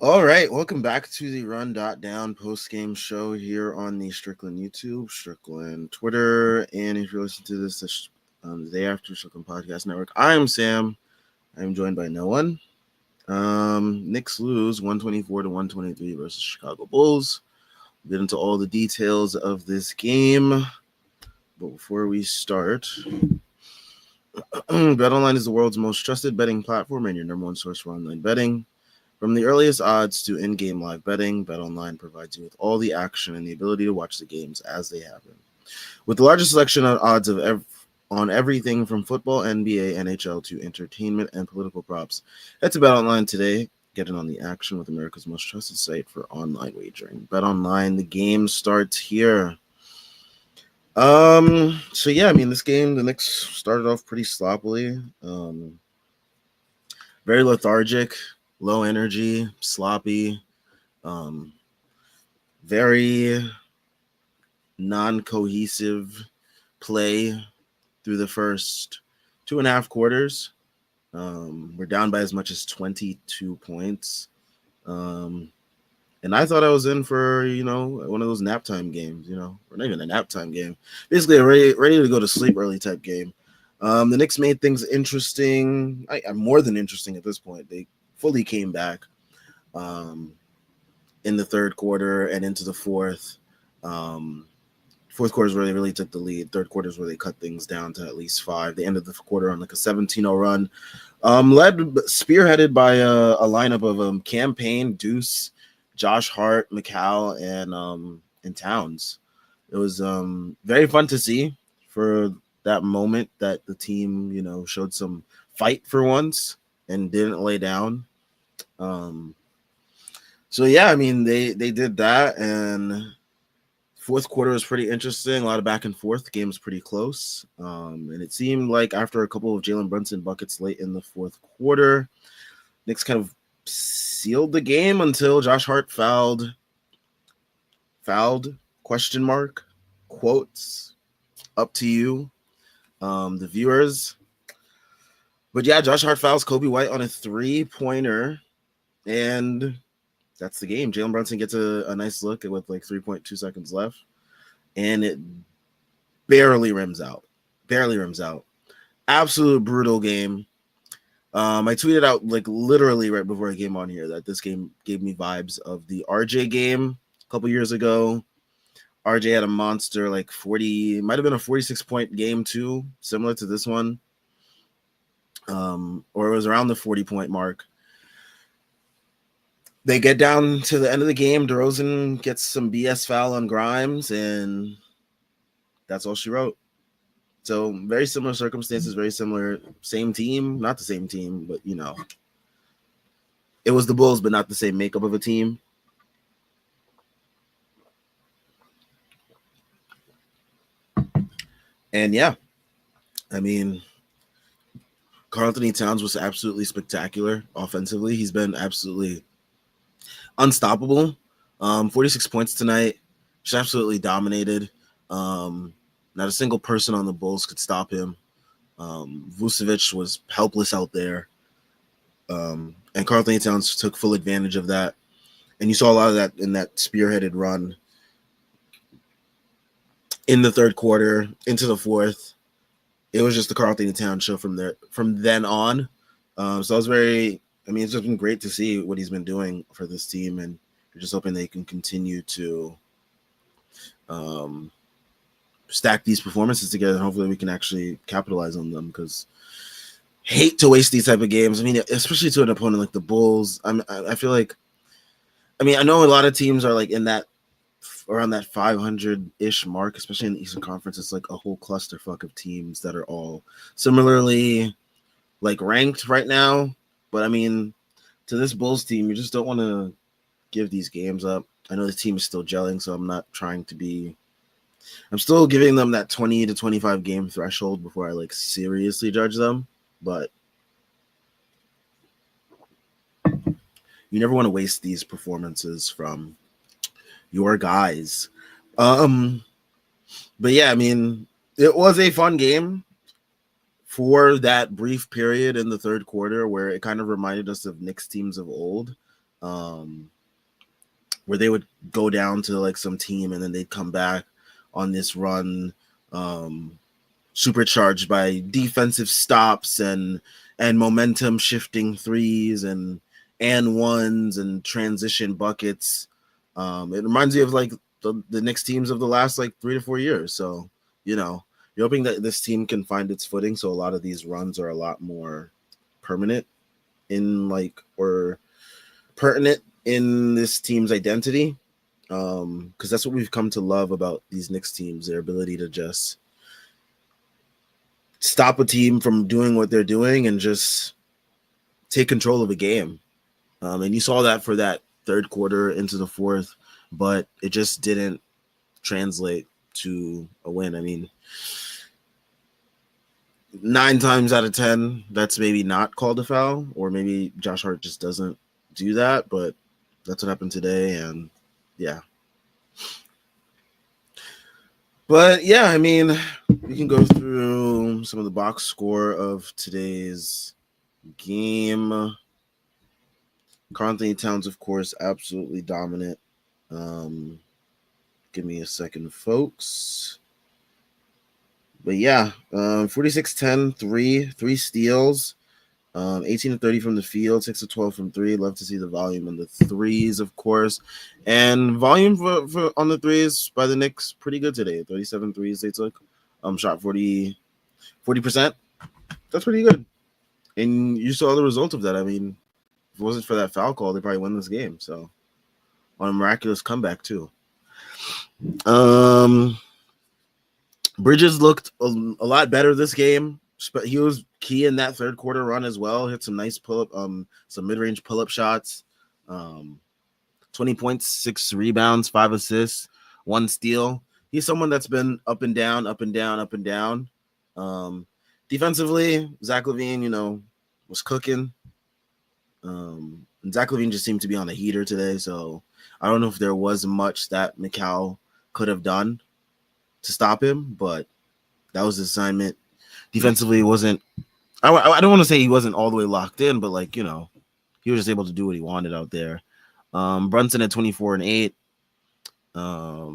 All right, welcome back to the Run.down post-game show here on the Strickland YouTube, Strickland Twitter, and if you're listening to this the day after Strickland Podcast Network, I am Sam. I am joined by no one. Knicks lose 124 to 123 versus Chicago Bulls. We'll get into all the details of this game, but before we start, BetOnline is the world's most trusted betting platform and your number one source for online betting. From the earliest odds to in-game live betting, BetOnline provides you with all the action and the ability to watch the games as they happen. With the largest selection of odds on everything from football, NBA, NHL to entertainment and political props, head to BetOnline today. Get in on the action with America's most trusted site for online wagering. BetOnline, the game starts here. This game, the Knicks started off pretty sloppily. Very lethargic. Low energy, sloppy, very non-cohesive play through the first 2.5 quarters. We're down by as much as 22 points. And I thought I was in for, one of those nap time games, or not even a nap time game. Basically a ready to go to sleep early type game. The Knicks made things interesting. More than interesting at this point. They fully came back in the third quarter and into the fourth. Fourth quarter is where they really took the lead. Third quarter is where they cut things down to at least 5. They ended the quarter on like a 17-0 run, spearheaded by a lineup of Campaign, Deuce, Josh Hart, McCall, and Towns. It was very fun to see for that moment that the team, showed some fight for once and didn't lay down. They did that, and fourth quarter was pretty interesting. A lot of back and forth. The game was pretty close, and it seemed like after a couple of Jalen Brunson buckets late in the fourth quarter, Knicks kind of sealed the game until Josh Hart fouled, question mark, quotes, up to you, the viewers. But yeah, Josh Hart fouls Kobe White on a 3-pointer, and that's the game. Jalen Brunson gets a nice look with like 3.2 seconds left, and it barely rims out. Absolute brutal game. I tweeted out like literally right before I came on here that this game gave me vibes of the RJ game a couple years ago. RJ had a monster, like 40, might have been a 46-point game too, similar to this one. Or it was around the 40-point mark. They get down to the end of the game. DeRozan gets some BS foul on Grimes, and that's all she wrote. So very similar circumstances, very similar, same team, not the same team, but it was the Bulls, but not the same makeup of a team. And yeah, Karl-Anthony Towns was absolutely spectacular offensively. He's been absolutely unstoppable. 46 points tonight. Just absolutely dominated. Not a single person on the Bulls could stop him. Vucevic was helpless out there. And Karl-Anthony Towns took full advantage of that. And you saw a lot of that in that spearheaded run in the third quarter into the fourth. It was just the Karl-Anthony Towns show from then on. So I was it's just been great to see what he's been doing for this team, and we're just hoping they can continue to stack these performances together, and hopefully we can actually capitalize on them, because hate to waste these type of games. Especially to an opponent like the Bulls. I feel like, I know a lot of teams are like in that around that 500-ish mark, especially in the Eastern Conference. It's like a whole clusterfuck of teams that are all similarly like ranked right now. But to this Bulls team, you just don't want to give these games up. I know the team is still gelling, so I'm not trying to be. I'm still giving them that 20 to 25 game threshold before I like seriously judge them. But you never want to waste these performances from your guys. But yeah, it was a fun game for that brief period in the third quarter where it kind of reminded us of Knicks teams of old. where they would go down to like some team and then they'd come back on this run, supercharged by defensive stops and momentum shifting threes and ones and transition buckets. It reminds me of like the Knicks teams of the last like 3 to 4 years. So, you're hoping that this team can find its footing. So a lot of these runs are a lot more permanent or pertinent in this team's identity. Because that's what we've come to love about these Knicks teams, their ability to just stop a team from doing what they're doing and just take control of a game. And you saw that for that third quarter into the fourth, but it just didn't translate to a win. I mean, 9 times out of 10, that's maybe not called a foul, or maybe Josh Hart just doesn't do that, but that's what happened today, and yeah. But yeah, I mean, we can go through some of the box score of today's game. Karl-Anthony Towns, of course, absolutely dominant. Give me a second, folks. But yeah, 46-10, 3 steals, 18 to 30 from the field, 6 to 12 from 3. Love to see the volume on the threes, of course. And volume for on the threes by the Knicks, pretty good today. 37 threes they took. Shot 40%. That's pretty good. And you saw the result of that. I mean, if it wasn't for that foul call, they probably win this game. So on a miraculous comeback too. Bridges looked a lot better this game. He was key in that third quarter run as well. Hit some nice pull-up, some mid-range pull-up shots. 20 points, 6 rebounds, 5 assists, 1 steal. He's someone that's been up and down, up and down, up and down. Defensively, Zach LaVine, was cooking. And Zach LaVine just seemed to be on a heater today, so I don't know if there was much that Mikal could have done to stop him, but that was his assignment. Defensively, wasn't. I don't want to say he wasn't all the way locked in, but he was just able to do what he wanted out there. Brunson at 24 and 8. A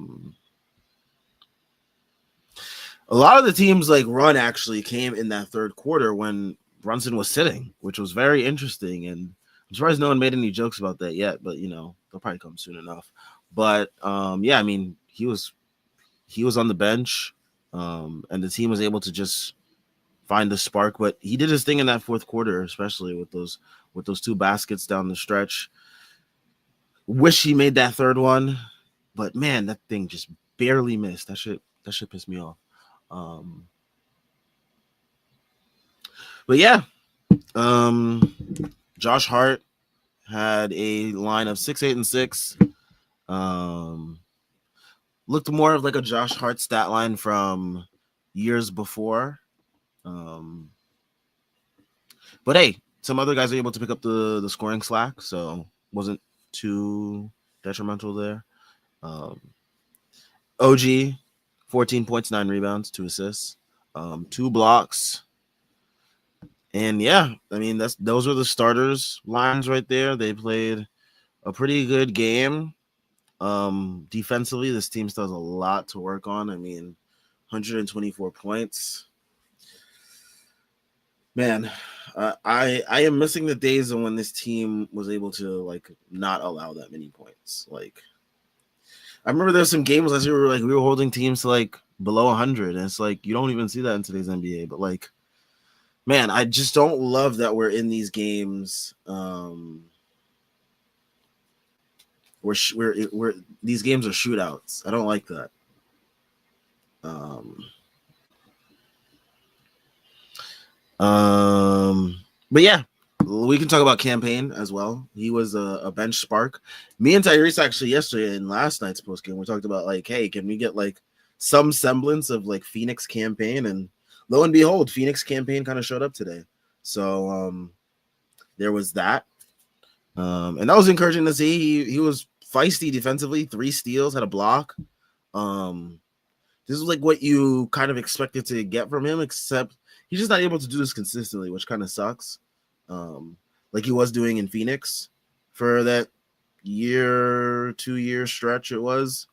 lot of the teams run actually came in that third quarter when Brunson was sitting, which was very interesting. And I'm surprised no one made any jokes about that yet, but they'll probably come soon enough. But yeah, I mean, he was on the bench, and the team was able to just find the spark. But he did his thing in that fourth quarter, especially with those 2 baskets down the stretch. Wish he made that third one, but man, that thing just barely missed. That shit pissed me off. But yeah, Josh Hart had a line of 6, 8, and 6. Looked more of like a Josh Hart stat line from years before. But hey, some other guys are able to pick up the scoring slack, so wasn't too detrimental there. OG, 14 points, 9 rebounds, 2 assists, 2 blocks. And yeah, I mean, those are the starters lines right there. They played a pretty good game. Defensively, this team still has a lot to work on. I mean, 124 points. Man, I am missing the days of when this team was able to not allow that many points. I remember there's some games last year where we were holding teams to below 100, and it's you don't even see that in today's NBA. But man, I just don't love that we're in these games. We're these games are shootouts. I don't like that. But yeah, we can talk about Campaign as well. He was a bench spark. Me and Tyrese actually yesterday in last night's postgame, we talked about hey, can we get some semblance of Phoenix Campaign? And lo and behold, Phoenix Campaign kind of showed up today. So there was that. And that was encouraging to see. He was feisty defensively, 3 steals, had a block. This is what you kind of expected to get from him, except he's just not able to do this consistently, which kind of sucks. Like he was doing in Phoenix. for that 2-year stretch it was.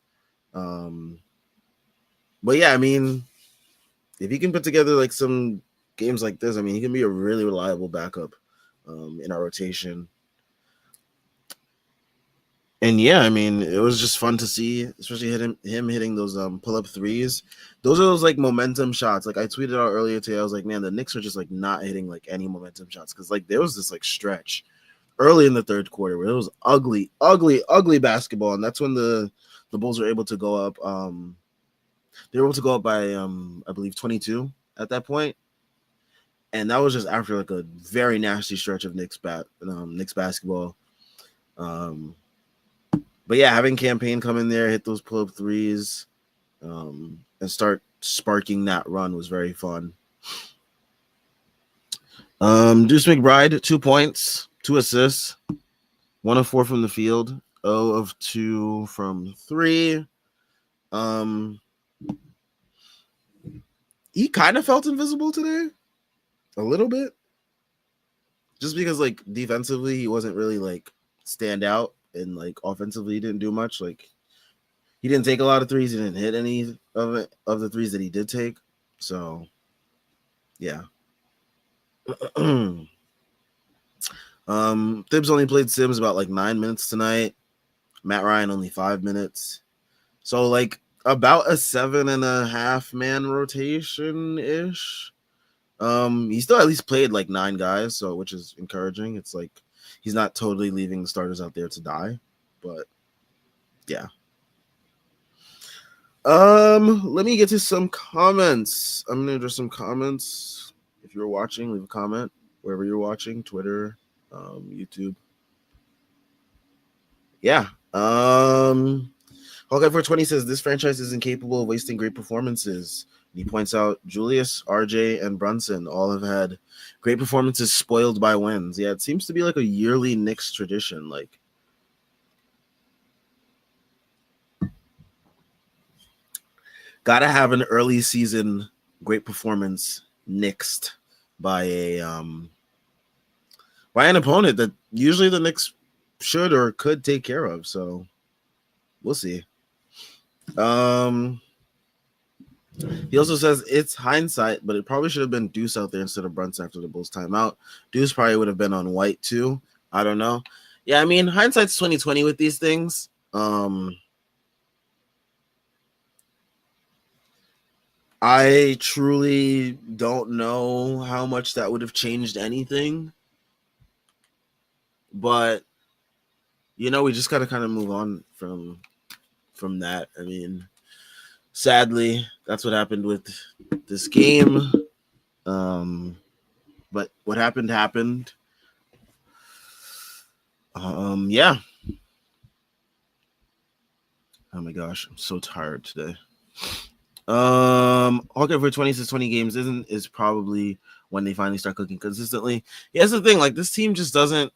But yeah, I mean, if he can put together like some games like this, I mean, he can be a really reliable backup in our rotation. And yeah, I mean, it was just fun to see, especially him hitting those pull-up threes. Those are those like momentum shots. Like I tweeted out earlier today, I was like, man, the Knicks are just like not hitting like any momentum shots because like there was this like stretch early in the third quarter where it was ugly, ugly, ugly basketball, and that's when the Bulls were able to go up. They were able to go up by I believe 22 at that point, and that was just after like a very nasty stretch of Knicks basketball. But yeah, having Campaign come in there, hit those pull-up threes, and start sparking that run was very fun. Deuce McBride, 2 points, 2 assists, 1 of 4 from the field, 0 of 2 from 3. He kind of felt invisible today, a little bit, just because like defensively he wasn't really like stand out, and like offensively he didn't do much. Like he didn't take a lot of threes, he didn't hit any of the threes that he did take. So yeah. Thibs only played Sims about like 9 minutes tonight. Matt Ryan only 5 minutes. So like about a 7.5 man rotation ish. He still at least played like 9 guys, so which is encouraging. It's like he's not totally leaving the starters out there to die, but yeah. Let me get to some comments. I'm gonna address some comments. If you're watching, leave a comment wherever you're watching, Twitter, YouTube. Yeah. Hawkeye 420 says this franchise is incapable of wasting great performances. He points out Julius, RJ, and Brunson all have had great performances spoiled by wins. Yeah, it seems to be like a yearly Knicks tradition. Like, gotta have an early season great performance nixed by an opponent that usually the Knicks should or could take care of. So we'll see. He also says it's hindsight, but it probably should have been Deuce out there instead of Brunson after the Bulls timeout. Deuce probably would have been on White too. I don't know. Yeah, I mean, hindsight's 2020 with these things. I truly don't know how much that would have changed anything. But you know, we just gotta kind of move on from that. I mean, sadly, that's what happened with this game. But what happened. Yeah. Oh my gosh, I'm so tired today. Hawkeye for 20 games is probably when they finally start cooking consistently. Yeah, that's the thing. Like this team just doesn't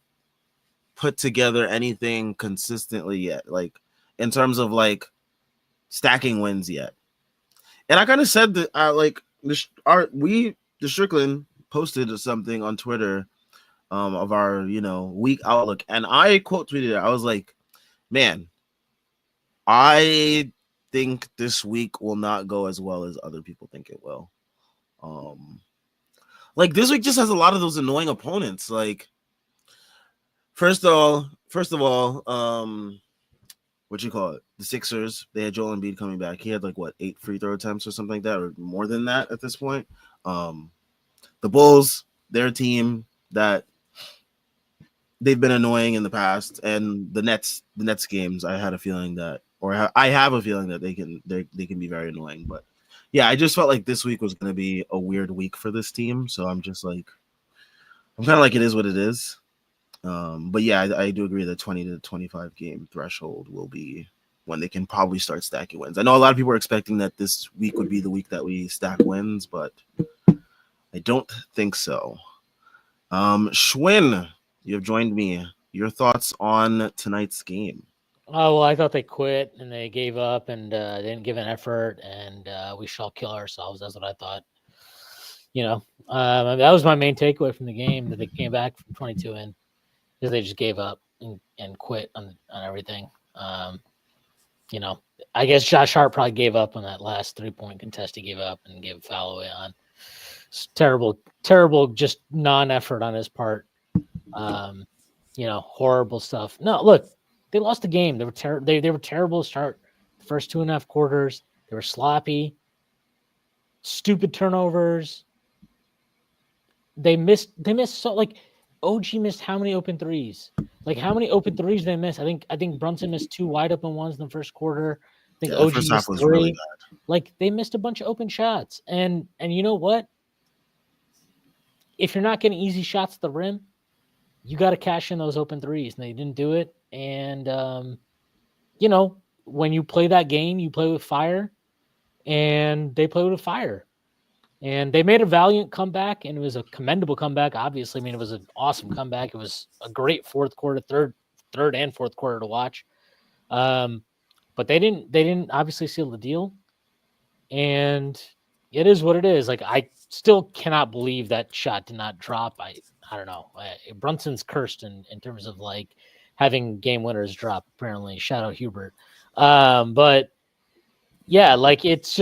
put together anything consistently yet. Like in terms of like stacking wins yet. And I kind of said that the Strickland posted something on Twitter of our week outlook, and I quote tweeted it. I was like, man, I think this week will not go as well as other people think it will. Like this week just has a lot of those annoying opponents. Like first of all, what you call it? The Sixers, they had Joel Embiid coming back. He had like 8 free throw attempts or something like that, or more than that at this point. The Bulls, their team that they've been annoying in the past, and the Nets games, I have a feeling that they can be very annoying. But yeah, I just felt like this week was going to be a weird week for this team, so I'm kind of like it is what it is. But yeah, I do agree that 20 to 25 game threshold will be when they can probably start stacking wins. I know a lot of people are expecting that this week would be the week that we stack wins, but I don't think so. Schwinn, you have joined me. Your thoughts on tonight's game? Oh, well, I thought they quit and they gave up and they didn't give an effort, and we shall kill ourselves. That's what I thought. That was my main takeaway from the game, that they came back from 22 in because they just gave up. and quit on everything. I guess Josh Hart probably gave up on that last 3-point contest. He gave up and gave a foul away on. It's terrible, just non-effort on his part. Horrible stuff. No, look, they lost the game. They were they were terrible to start the first 2.5 quarters. They were sloppy, stupid turnovers. They missed so like OG missed how many open threes? Like how many open threes did they miss? I think Brunson missed 2 wide open ones in the first quarter. I think OG the first half missed was 3. really bad. Like they missed a bunch of open shots. And you know what? If you're not getting easy shots at the rim, you got to cash in those open threes. And they didn't do it. And when you play that game, you play with fire, and they play with fire. And they made a valiant comeback, and it was a commendable comeback. Obviously, I mean, it was an awesome comeback. It was a great fourth quarter, third and fourth quarter to watch. But they didn't obviously seal the deal, and it is what it is. Like I still cannot believe that shot did not drop. I don't know. Brunson's cursed in terms of like having game winners drop. Apparently, shout out Hubert. But yeah, like it's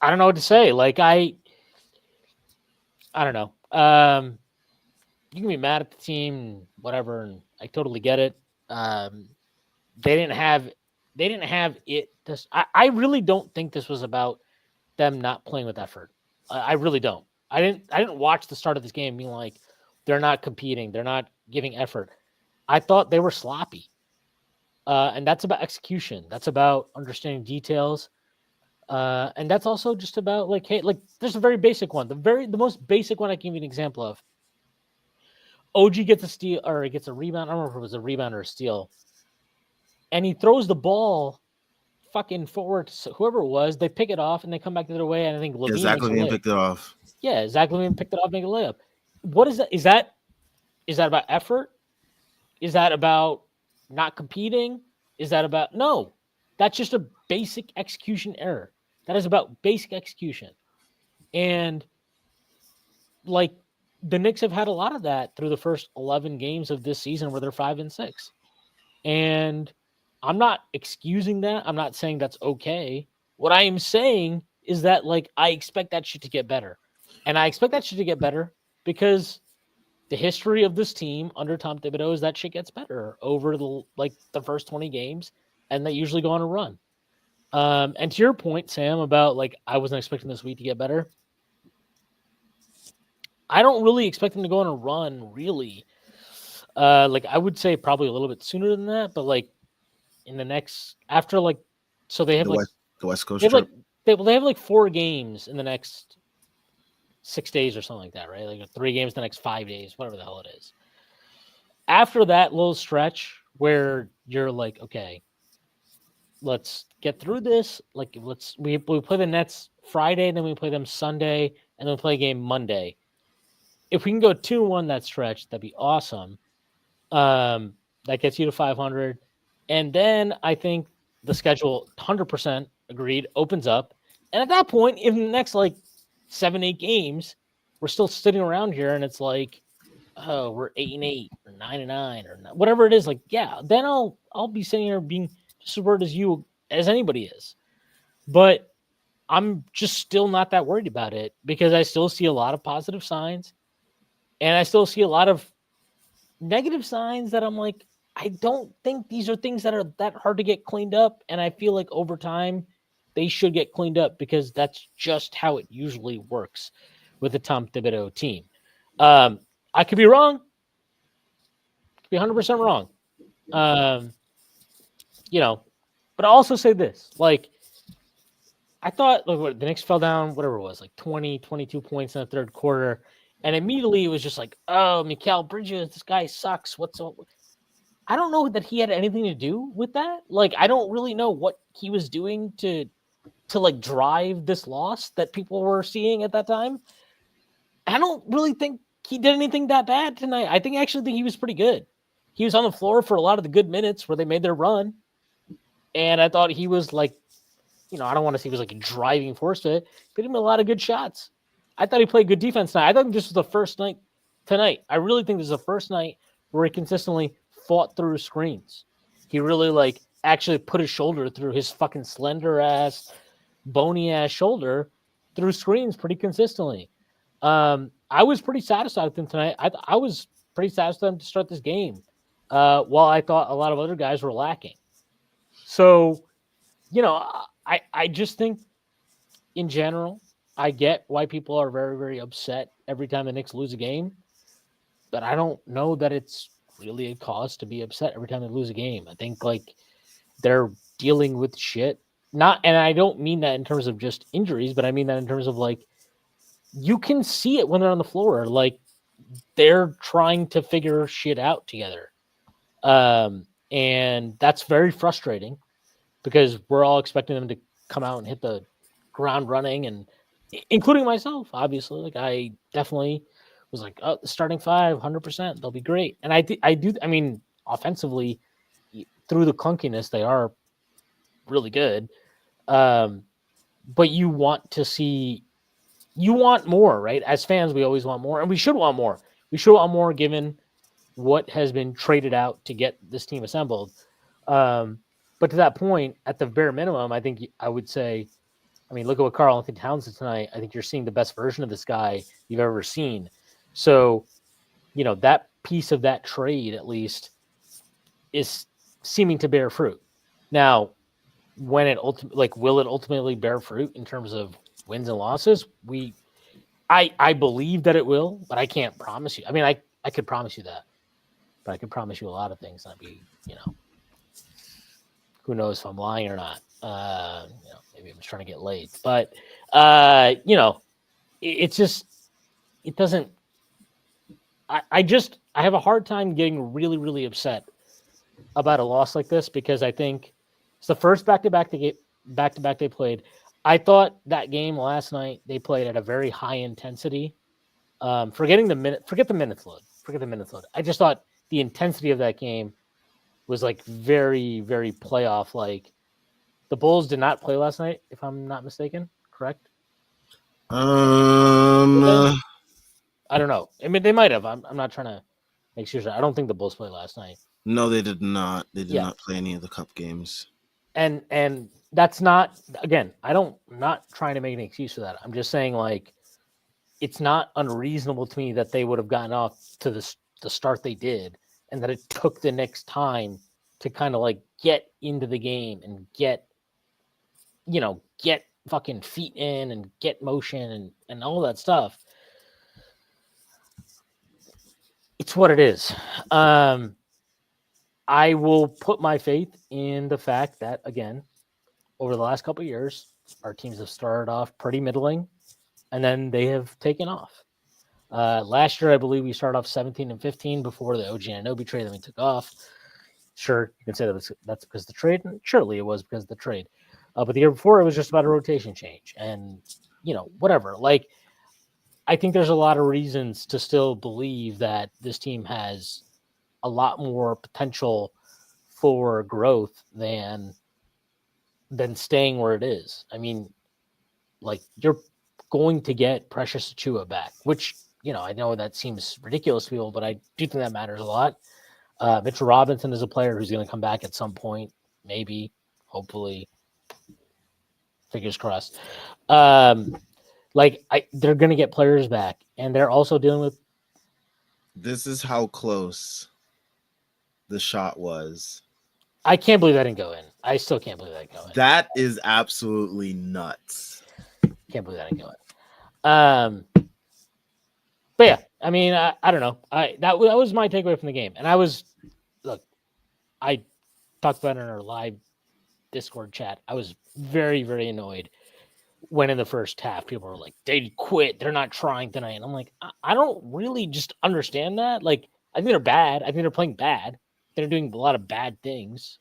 I don't know what to say. Like I don't know. You can be mad at the team, whatever, and I totally get it. They didn't have it. I really don't think this was about them not playing with effort. I really don't. I didn't watch the start of this game being like they're not competing, they're not giving effort. I thought they were sloppy, and that's about execution. That's about understanding details. And that's also just about like, hey, like there's a very basic one. The most basic one I can give you an example of. OG gets a steal or gets a rebound. I don't remember if it was a rebound or a steal. And he throws the ball fucking forward to whoever it was. They pick it off and they come back the other way. And I think Levine Zach LaVine picked it off. Yeah, Zach LaVine picked it off, make a layup. What is that? Is that about effort? Is that about not competing? Is that about no? That's just a basic execution error. That is about basic execution. And like the Knicks have had a lot of that through the first 11 games of this season where they're 5-6. And I'm not excusing that. I'm not saying that's okay. What I am saying is that like I expect that shit to get better. And I expect that shit to get better because the history of this team under Tom Thibodeau is that shit gets better over the first 20 games, and they usually go on a run. And to your point, Sam, about like I wasn't expecting this week to get better. I don't really expect them to go on a run, really. Like I would say probably a little bit sooner than that, but like in the next after like so they have the West Coast trip. They have like 4 games in the next 6 days or something like that, right? Like 3 games the next 5 days, whatever the hell it is. After that little stretch where you're like, okay, let's get through this. Like we play the Nets Friday, then we play them Sunday, and then we play a game Monday. If we can go 2-1 that stretch, that'd be awesome. That gets you to 500. And then I think the schedule 100% agreed opens up. And at that point, in the next like 7-8 games, we're still sitting around here and it's like, oh, we're 8-8 or 9-9 or whatever it is. Like, yeah, then I'll be sitting here being just as worried as you as anybody is. But I'm just still not that worried about it because I still see a lot of positive signs. And I still see a lot of negative signs that I'm like, I don't think these are things that are that hard to get cleaned up. And I feel like over time, they should get cleaned up because that's just how it usually works with the Tom Thibodeau team. I could be wrong. Could be 100% wrong. But I'll also say this. Like, I thought the Knicks fell down, whatever it was, like 20, 22 points in the third quarter. And immediately it was just like, oh, Mikal Bridges, this guy sucks. What's up? I don't know that he had anything to do with that. Like, I don't really know what he was doing to like drive this loss that people were seeing at that time. I don't really think he did anything that bad tonight. I actually think he was pretty good. He was on the floor for a lot of the good minutes where they made their run. And I thought he was like, I don't want to say he was like a driving force to it, but he made a lot of good shots. I thought he played good defense tonight. I thought this was the tonight. I really think this is the first night where he consistently fought through screens. He really like actually put his shoulder through his fucking slender ass, bony ass shoulder through screens pretty consistently. I was pretty satisfied with him tonight. I was pretty satisfied with him to start this game, while I thought a lot of other guys were lacking. So, I just think in general, I get why people are very, very upset every time the Knicks lose a game, but I don't know that it's really a cause to be upset every time they lose a game. I think like they're dealing with shit. And I don't mean that in terms of just injuries, but I mean that in terms of like you can see it when they're on the floor. Like they're trying to figure shit out together. And that's very frustrating because we're all expecting them to come out and hit the ground running, and including myself, obviously. Like I definitely was like, oh, the starting five, 100%, they'll be great. And I mean, offensively, through the clunkiness, they are really good. But you want more, right? As fans, we always want more, and we should want more. We should want more given what has been traded out to get this team assembled. But to that point, at the bare minimum, I think I would say, I mean, look at what Karl-Anthony Towns did tonight. I think you're seeing the best version of this guy you've ever seen. So, that piece of that trade, at least, is seeming to bear fruit. Now, when it will it ultimately bear fruit in terms of wins and losses? I believe that it will, but I can't promise you. I mean, I could promise you that, but I could promise you a lot of things. And I'd be, who knows if I'm lying or not. Maybe I'm just trying to get laid, but it's just, it doesn't, I have a hard time getting really, really upset about a loss like this because I think it's the first back-to-back they played. I thought that game last night they played at a very high intensity. Forget the minutes load. I just thought the intensity of that game was like very, very playoff. Like the Bulls did not play last night, if I'm not mistaken. Correct? I don't know. I mean, they might have. I'm not trying to make sure. I don't think the Bulls played last night. No, they did not. They did not play any of the cup games. And that's not, again, I'm not trying to make an excuse for that. I'm just saying, like, it's not unreasonable to me that they would have gotten off to the start they did, and that it took the Knicks time to kind of like get into the game and get fucking feet in and get motion and all that stuff. It's what it is. I will put my faith in the fact that, again, over the last couple of years, our teams have started off pretty middling, and then they have taken off. Last year, I believe we started off 17-15 before the OG Anunoby trade, then we took off. Sure, you can say that's because of the trade, and surely it was because of the trade. But the year before, it was just about a rotation change, and whatever. Like, I think there's a lot of reasons to still believe that this team has a lot more potential for growth than staying where it is. I mean, like, you're going to get Precious Achiuwa back, which, I know that seems ridiculous to people, but I do think that matters a lot. Mitchell Robinson is a player who's going to come back at some point, maybe, hopefully, fingers crossed. They're going to get players back, and they're also dealing with. This is how close the shot was. I can't believe that didn't go in. I still can't believe that didn't go in. That is absolutely nuts. Can't believe that didn't go in. But yeah, I mean, I don't know. That was my takeaway from the game. And I talked about it in our live Discord chat. I was very, very annoyed when in the first half people were like, they quit. They're not trying tonight. And I'm like, I don't really just understand that. Like, I think they're bad. I think they're playing bad. They're doing a lot of bad things.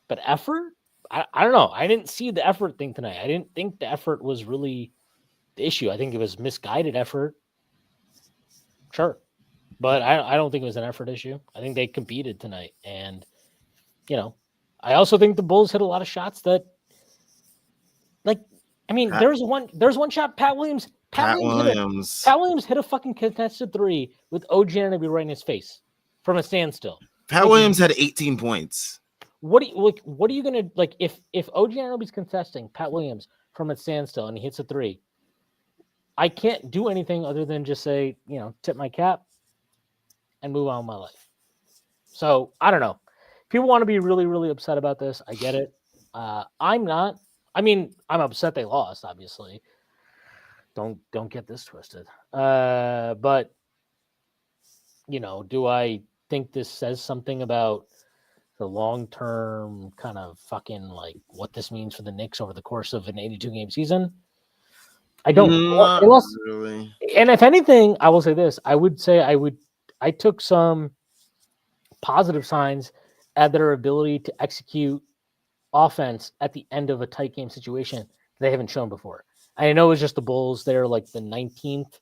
But effort? I don't know. I didn't see the effort thing tonight. I didn't think the effort was really the issue. I think it was misguided effort. Sure. But I don't think it was an effort issue. I think they competed tonight. And, I also think the Bulls hit a lot of shots that, like, I mean, there's one shot Pat Williams Pat Williams. Pat Williams hit a fucking contested three with OG Anunoby right in his face from a standstill. Pat Williams had 18 points. What are you gonna like if OG Anunoby's contesting Pat Williams from a standstill and he hits a three? I can't do anything other than just say, tip my cap and move on with my life. So I don't know. People want to be really, really upset about this. I get it. I'm not. I mean, I'm upset they lost, obviously. Don't get this twisted. But do I think this says something about the long-term kind of fucking like what this means for the Knicks over the course of an 82-game season? I don't. Not really. And if anything, I will say this. I took some positive signs at their ability to execute offense at the end of a tight game situation they haven't shown before. I know it's just the Bulls. They're like the 19th.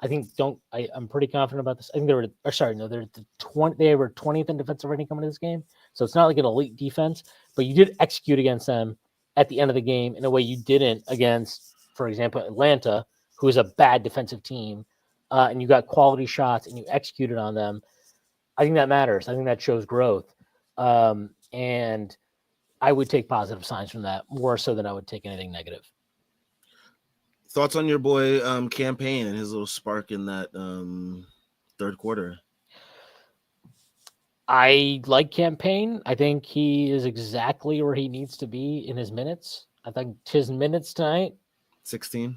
I think I'm pretty confident about this. I think they're the 20. They were 20th in defensive rating coming to this game. So it's not like an elite defense, but you did execute against them at the end of the game in a way you didn't against, for example, Atlanta, who is a bad defensive team, and you got quality shots and you executed on them. I think that matters. I think that shows growth. And I would take positive signs from that more so than I would take anything negative. Thoughts on your boy campaign and his little spark in that third quarter? I like Campaign. I think he is exactly where he needs to be in his minutes. I think his minutes tonight, 16.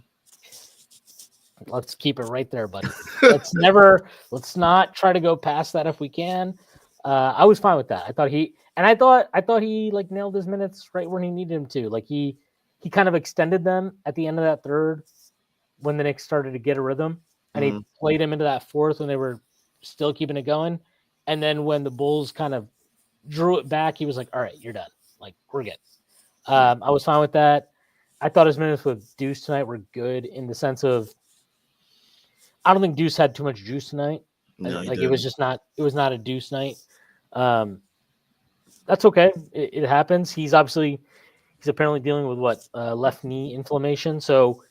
Let's keep it right there, buddy. Let's not try to go past that if we can. I was fine with that. I thought he like nailed his minutes right when he needed him to. Like he kind of extended them at the end of that third when the Knicks started to get a rhythm, and he played him into that fourth when they were still keeping it going. And then when the Bulls kind of drew it back, he was like, all right, you're done. Like, we're good. I was fine with that. I thought his minutes with Deuce tonight were good in the sense of I don't think Deuce had too much juice tonight. No, it was not a Deuce night. That's okay. It happens. He's apparently dealing with left knee inflammation. So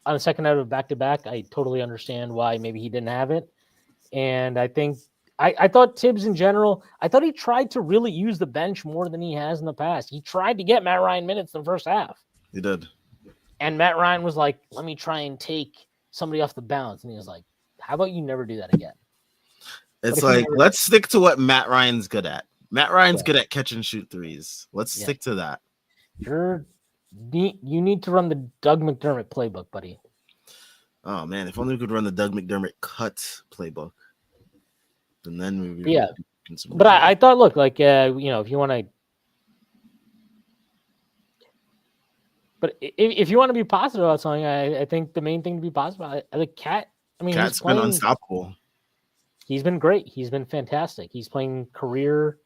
on the second out of back-to-back, I totally understand why maybe he didn't have it. And I think I thought Tibbs in general, I thought he tried to really use the bench more than he has in the past. He tried to get Matt Ryan minutes in the first half. He did. And Matt Ryan was like, let me try and take somebody off the bounce. And he was like, how about you never do that again? It's like, let's stick to what Matt Ryan's good at. Matt Ryan's good at catch and shoot threes. Let's stick to that. You need to run the Doug McDermott playbook, buddy. Oh, man. If only we could run the Doug McDermott cut playbook. And then we would But I thought, look, like, if you want to. But if you want to be positive about something, I think the main thing to be positive about, the Cat, Cat's been unstoppable. He's been great. He's been fantastic. He's playing career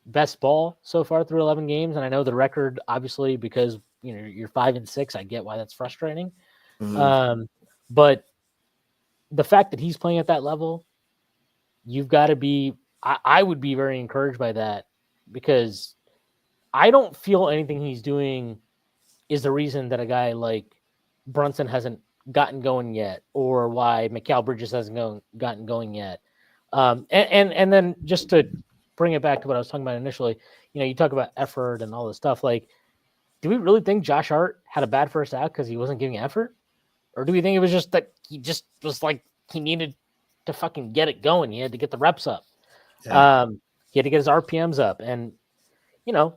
best ball so far through 11 games. And I know the record, obviously, because you're 5-6. I get why that's frustrating. Mm-hmm. But the fact that he's playing at that level, you've got to be. I would be very encouraged by that because I don't feel anything he's doing is the reason that a guy like Brunson hasn't gotten going yet, or why Mikal Bridges hasn't gotten going yet. And then just to bring it back to what I was talking about initially, you talk about effort and all this stuff. Like, do we really think Josh Hart had a bad first half because he wasn't giving effort? Or do we think it was just that he just was like, he needed to fucking get it going. He had to get the reps up. Yeah. He had to get his RPMs up. And,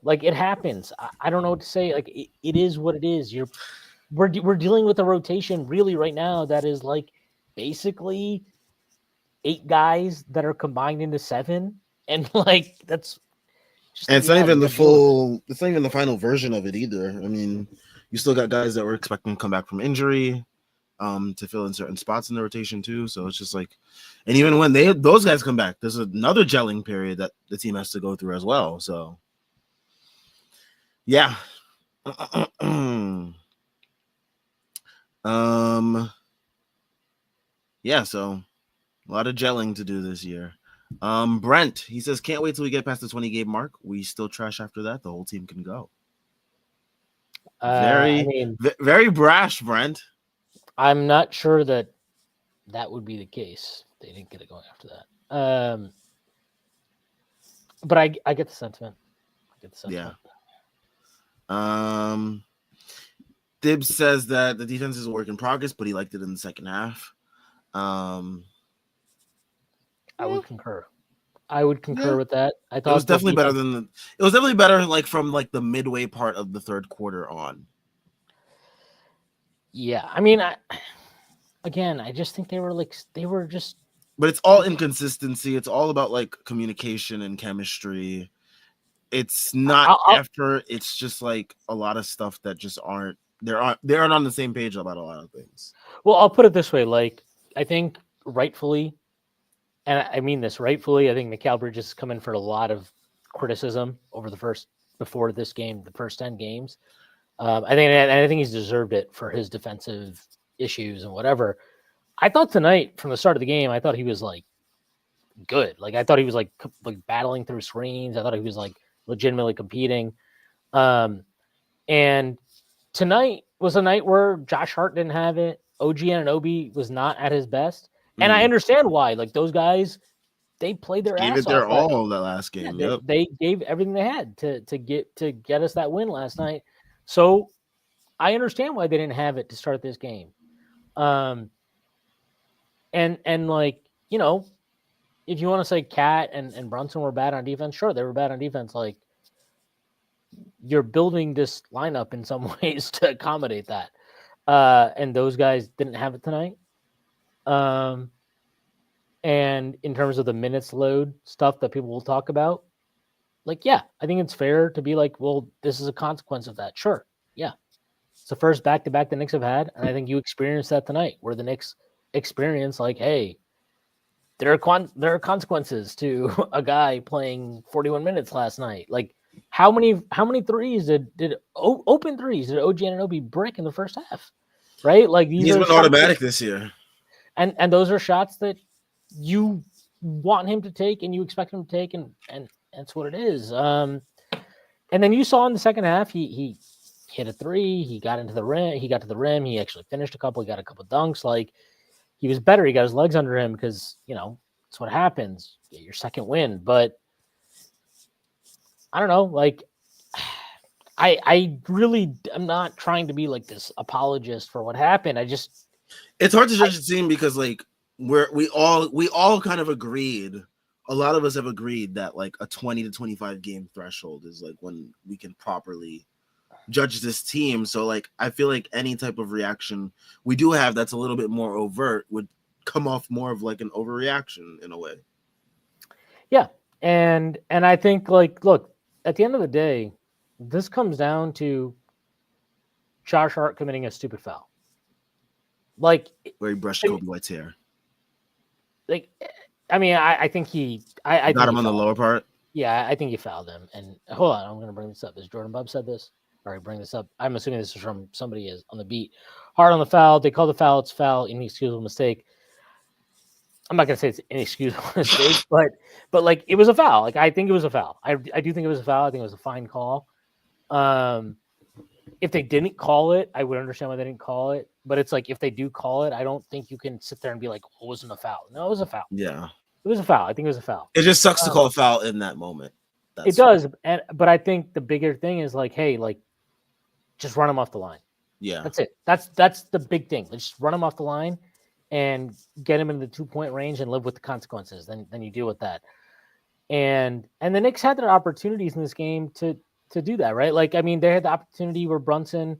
like, it happens. I don't know what to say. Like, it is what it is. We're dealing with a rotation really right now that is like basically 8 guys that are combined into 7. And like, that's just, and it's not even it's not even the final version of it either. I mean, you still got guys that were expecting to come back from injury to fill in certain spots in the rotation too. So it's just like, and even when those guys come back, there's another gelling period that the team has to go through as well. So yeah. Yeah, so a lot of gelling to do this year. Brent, he says, can't wait till we get past the 20 game mark. We still trash after that. The whole team can go. Very brash, Brent. I'm not sure that would be the case. They didn't get it going after that. But I get the sentiment. Yeah. Dibs says that the defense is a work in progress, but he liked it in the second half. I would concur. I would concur with that. I thought it was definitely better than it was definitely better like from like the midway part of the third quarter on. Yeah, I mean, I just think they were just. But it's all inconsistency. It's all about like communication and chemistry. It's not effort. It's just like a lot of stuff that just aren't. They aren't on the same page about a lot of things. Well, I'll put it this way: like I think rightfully, and I mean this rightfully, I think Mikal Bridges has come in for a lot of criticism over before this game, the first 10 games. I think he's deserved it for his defensive issues and whatever. I thought tonight, from the start of the game, I thought he was like good. Like I thought he was like battling through screens. I thought he was like legitimately competing. And tonight was a night where Josh Hart didn't have it. OG Anunoby was not at his best. And I understand why. Like those guys, they played their ass off. Gave it their all that last game. Yeah, they gave everything they had to get us that win last night. So I understand why they didn't have it to start this game. And like, you know, if you want to say Cat and Brunson were bad on defense, sure, they were bad on defense. Like, you're building this lineup in some ways to accommodate that. And those guys didn't have it tonight. And in terms of the minutes load stuff that people will talk about, like, yeah, I think it's fair to be like, well, this is a consequence of that. Sure. Yeah. It's the first back-to-back the Knicks have had. And I think you experienced that tonight where the Knicks experience like, hey, there are consequences to a guy playing 41 minutes last night. Like, how many threes did open threes did OG Anunoby break in the first half? Right? Like he's been automatic this year. And those are shots that you want him to take and you expect him to take, and that's what it is. And then you saw in the second half he hit a three, he got to the rim, he actually finished a couple, he got a couple dunks. Like, he was better. He got his legs under him because, you know, that's what happens. Get your second win. But I don't know. Like, I really am not trying to be like this apologist for what happened. It's hard to judge the team because like we all kind of agreed. A lot of us have agreed that like a 20 to 25 game threshold is like when we can properly judge this team. So like I feel like any type of reaction we do have that's a little bit more overt would come off more of like an overreaction in a way. Yeah. And I think like, look, at the end of the day, this comes down to Josh Hart committing a stupid foul. Like, where he brushed Kobe White's hair. Like, I mean, I think I got him on the lower part. Yeah, I think he fouled him. And hold on, I'm going to bring this up. Has Jordan Bub said this? Or bring this up. I'm assuming this is from somebody is on the beat. Hard on the foul. They call the foul. It's foul. Inexcusable mistake. I'm not gonna say it's inexcusable mistake, but like it was a foul. Like I think it was a foul. I do think it was a foul. I think it was a fine call. If they didn't call it, I would understand why they didn't call it. But it's like if they do call it, I don't think you can sit there and be like, "Oh, it wasn't a foul." No, it was a foul. Yeah, it was a foul. I think it was a foul. It just sucks to call a foul in that moment. It does, but I think the bigger thing is like, hey, like, just run him off the line. Yeah, that's it. That's the big thing. Let's just run him off the line and get him in the 2-point range and live with the consequences. Then you deal with that. And the Knicks had their opportunities in this game to do that, right? Like, I mean, they had the opportunity where Brunson,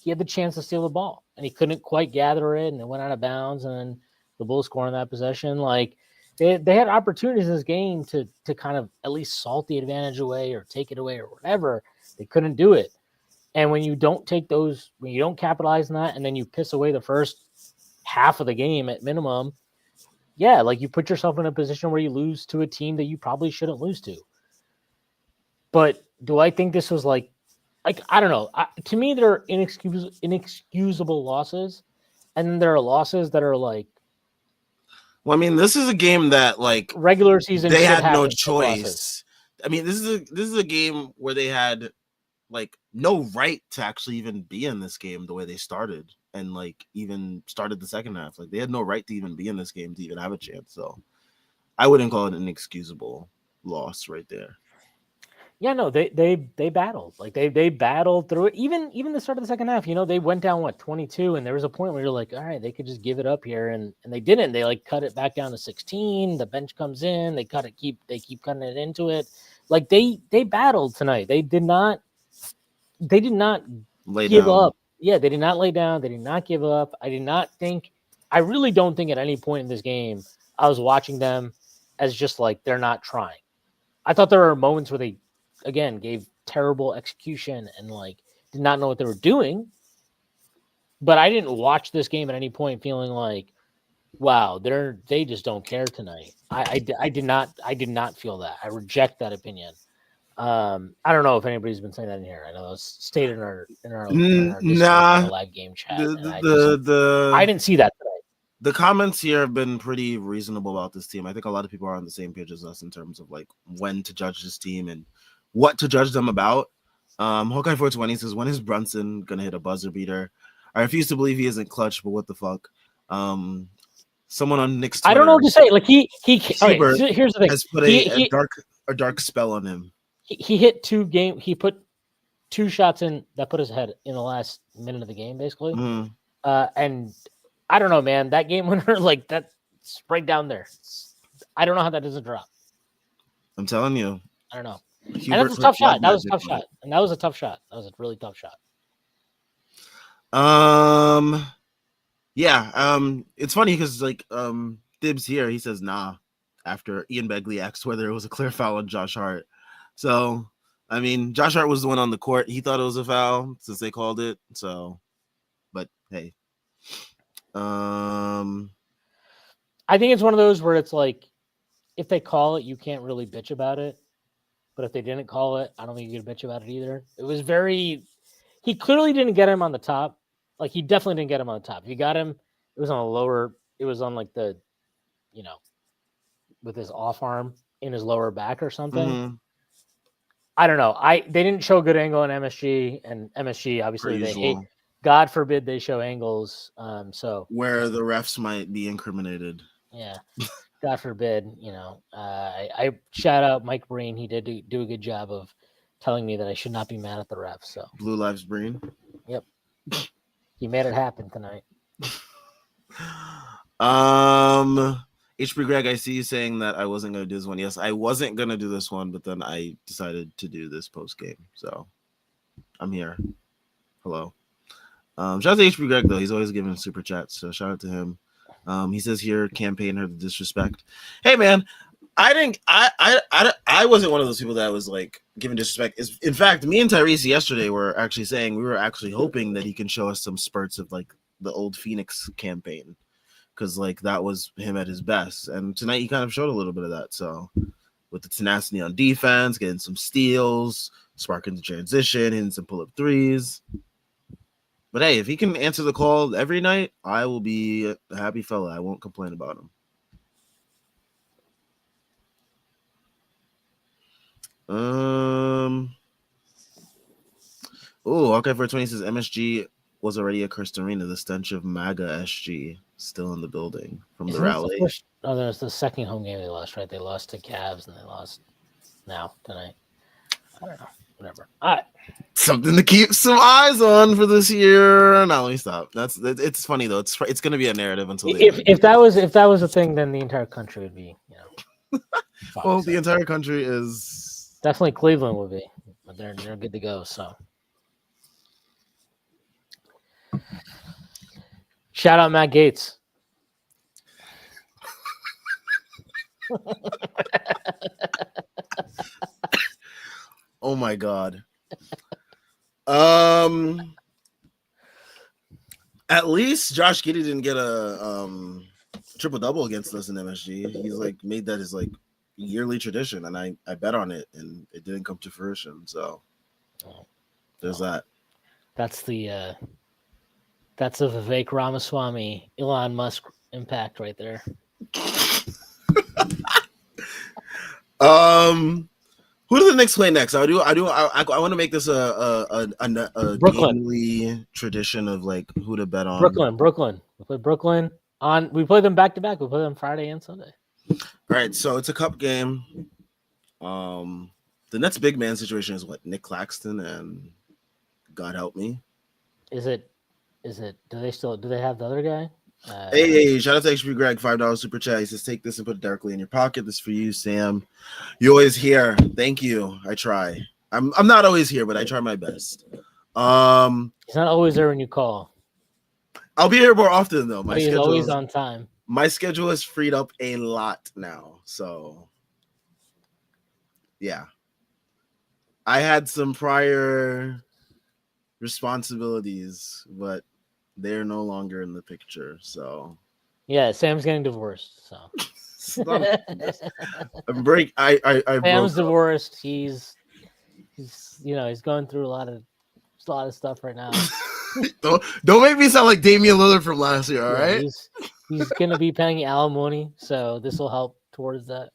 he had the chance to steal the ball and he couldn't quite gather it and it went out of bounds and the Bulls scored on that possession. Like, they had opportunities in this game to kind of at least salt the advantage away or take it away or whatever. They couldn't do it. And when you don't take those, when you don't capitalize on that, and then you piss away the first half of the game at minimum, yeah, like you put yourself in a position where you lose to a team that you probably shouldn't lose to. But do I think this was like I don't know. To me, there are inexcusable losses, and then there are losses that are like. Well, I mean, this is a game that like regular season they had no choice. I mean, this is a game where they had like no right to actually even be in this game the way they started. and like even started the second half. Like they had no right to even be in this game to even have a chance. So I wouldn't call it an inexcusable loss right there. Yeah, no, they battled. Like they battled through it. Even the start of the second half, they went down 22, and there was a point where you're like, all right, they could just give it up here, and they didn't. They like cut it back down to 16. The bench comes in, they keep cutting it into it. Like they battled tonight. They did not Lay give down. up. Yeah, they did not lay down. They did not give up. I really don't think at any point in this game I was watching them as just like they're not trying. I thought there were moments where they, again, gave terrible execution and like did not know what they were doing. But I didn't watch this game at any point feeling like, wow, they just don't care tonight. I did not feel that. I reject that opinion. I don't know if anybody's been saying that in here. I know it was stated in our Discord Nah. live game chat. The I didn't see that today. The comments here have been pretty reasonable about this team. I think a lot of people are on the same page as us in terms of like when to judge this team and what to judge them about. Hawkeye 420 says, when is Brunson gonna hit a buzzer beater? I refuse to believe he isn't clutch, but what the fuck? Someone on Knicks Twitter, I don't know what to say. Like he okay, here's the thing. Has put a dark spell on him. He hit he put 2 shots in that put his head in the last minute of the game, basically. Mm-hmm. And I don't know, man. That game winner, like that's right down there. I don't know how that doesn't drop. I'm telling you. I don't know. And that's a tough shot. That was a tough shot. And that was a tough shot. That was a really tough shot. Yeah. It's funny because like Dibs here, he says nah after Ian Begley asked whether it was a clear foul on Josh Hart. So I mean, Josh Hart was the one on the court. He thought it was a foul since they called it. So, but hey. I think it's one of those where it's like, if they call it, you can't really bitch about it. But if they didn't call it, I don't think you can bitch about it either. It was he clearly didn't get him on the top. Like he definitely didn't get him on the top. If he got him, it was on a lower, it was on like the, with his off arm in his lower back or something. Mm-hmm. I don't know. They didn't show good angle on MSG, and MSG obviously they hate. God forbid they show angles. So where the refs might be incriminated. Yeah, God forbid. I shout out Mike Breen. He did do a good job of telling me that I should not be mad at the refs. So Blue Lives Breen. Yep, he made it happen tonight. HB Greg, I see you saying that I wasn't going to do this one. Yes, I wasn't going to do this one, but then I decided to do this post game. So I'm here. Hello. Shout out to HB Greg, though. He's always giving super chats. So shout out to him. He says here, campaign her the disrespect. Hey, man, I wasn't one of those people that was like giving disrespect. In fact, me and Tyrese yesterday were actually saying we were actually hoping that he can show us some spurts of like the old Phoenix campaign. Because like that was him at his best, and tonight he kind of showed a little bit of that. So with the tenacity on defense, getting some steals, sparking the transition, hitting some pull-up threes. But hey, if he can answer the call every night, I will be a happy fella. I won't complain about him. Hawkeye 420 says MSG was already a cursed arena. The stench of MAGA SG still in the building from the rally. There's the second home game they lost, right? They lost to Cavs and they lost now tonight. I don't know. Whatever. All right. Something to keep some eyes on for this year. No, let me stop. It's funny though. It's going to be a narrative until if that was a thing, then the entire country would be, well, the entire country is definitely Cleveland would be, but they're good to go. So. Shout out Matt Gates. Oh my God. At least Josh Giddey didn't get a triple double against us in MSG. He's like made that his like yearly tradition, and I bet on it, and it didn't come to fruition. So there's that. That's the that's a Vivek Ramaswamy, Elon Musk impact right there. Who do the Knicks play next? I want to make this a Brooklyn. gamely tradition of like who to bet on. Brooklyn. We play Brooklyn on. We play them back to back. We play them Friday and Sunday. All right, so it's a cup game. The Nets big man situation is what, Nick Claxton and God help me. Is it? Do they have the other guy? Hey, shout out to HP Greg, $5 super chat. He says, take this and put it directly in your pocket. This is for you, Sam. You're always here. Thank you. I try. I'm not always here, but I try my best. He's not always there when you call. I'll be here more often though. He's always on time. My schedule is freed up a lot now. So yeah. I had some prior responsibilities, but they're no longer in the picture. So yeah, Sam's getting divorced. So Sam's divorced. He's he's going through a lot of stuff right now. don't make me sound like Damian Lillard from last year. All right, he's gonna be paying alimony, so this will help towards that.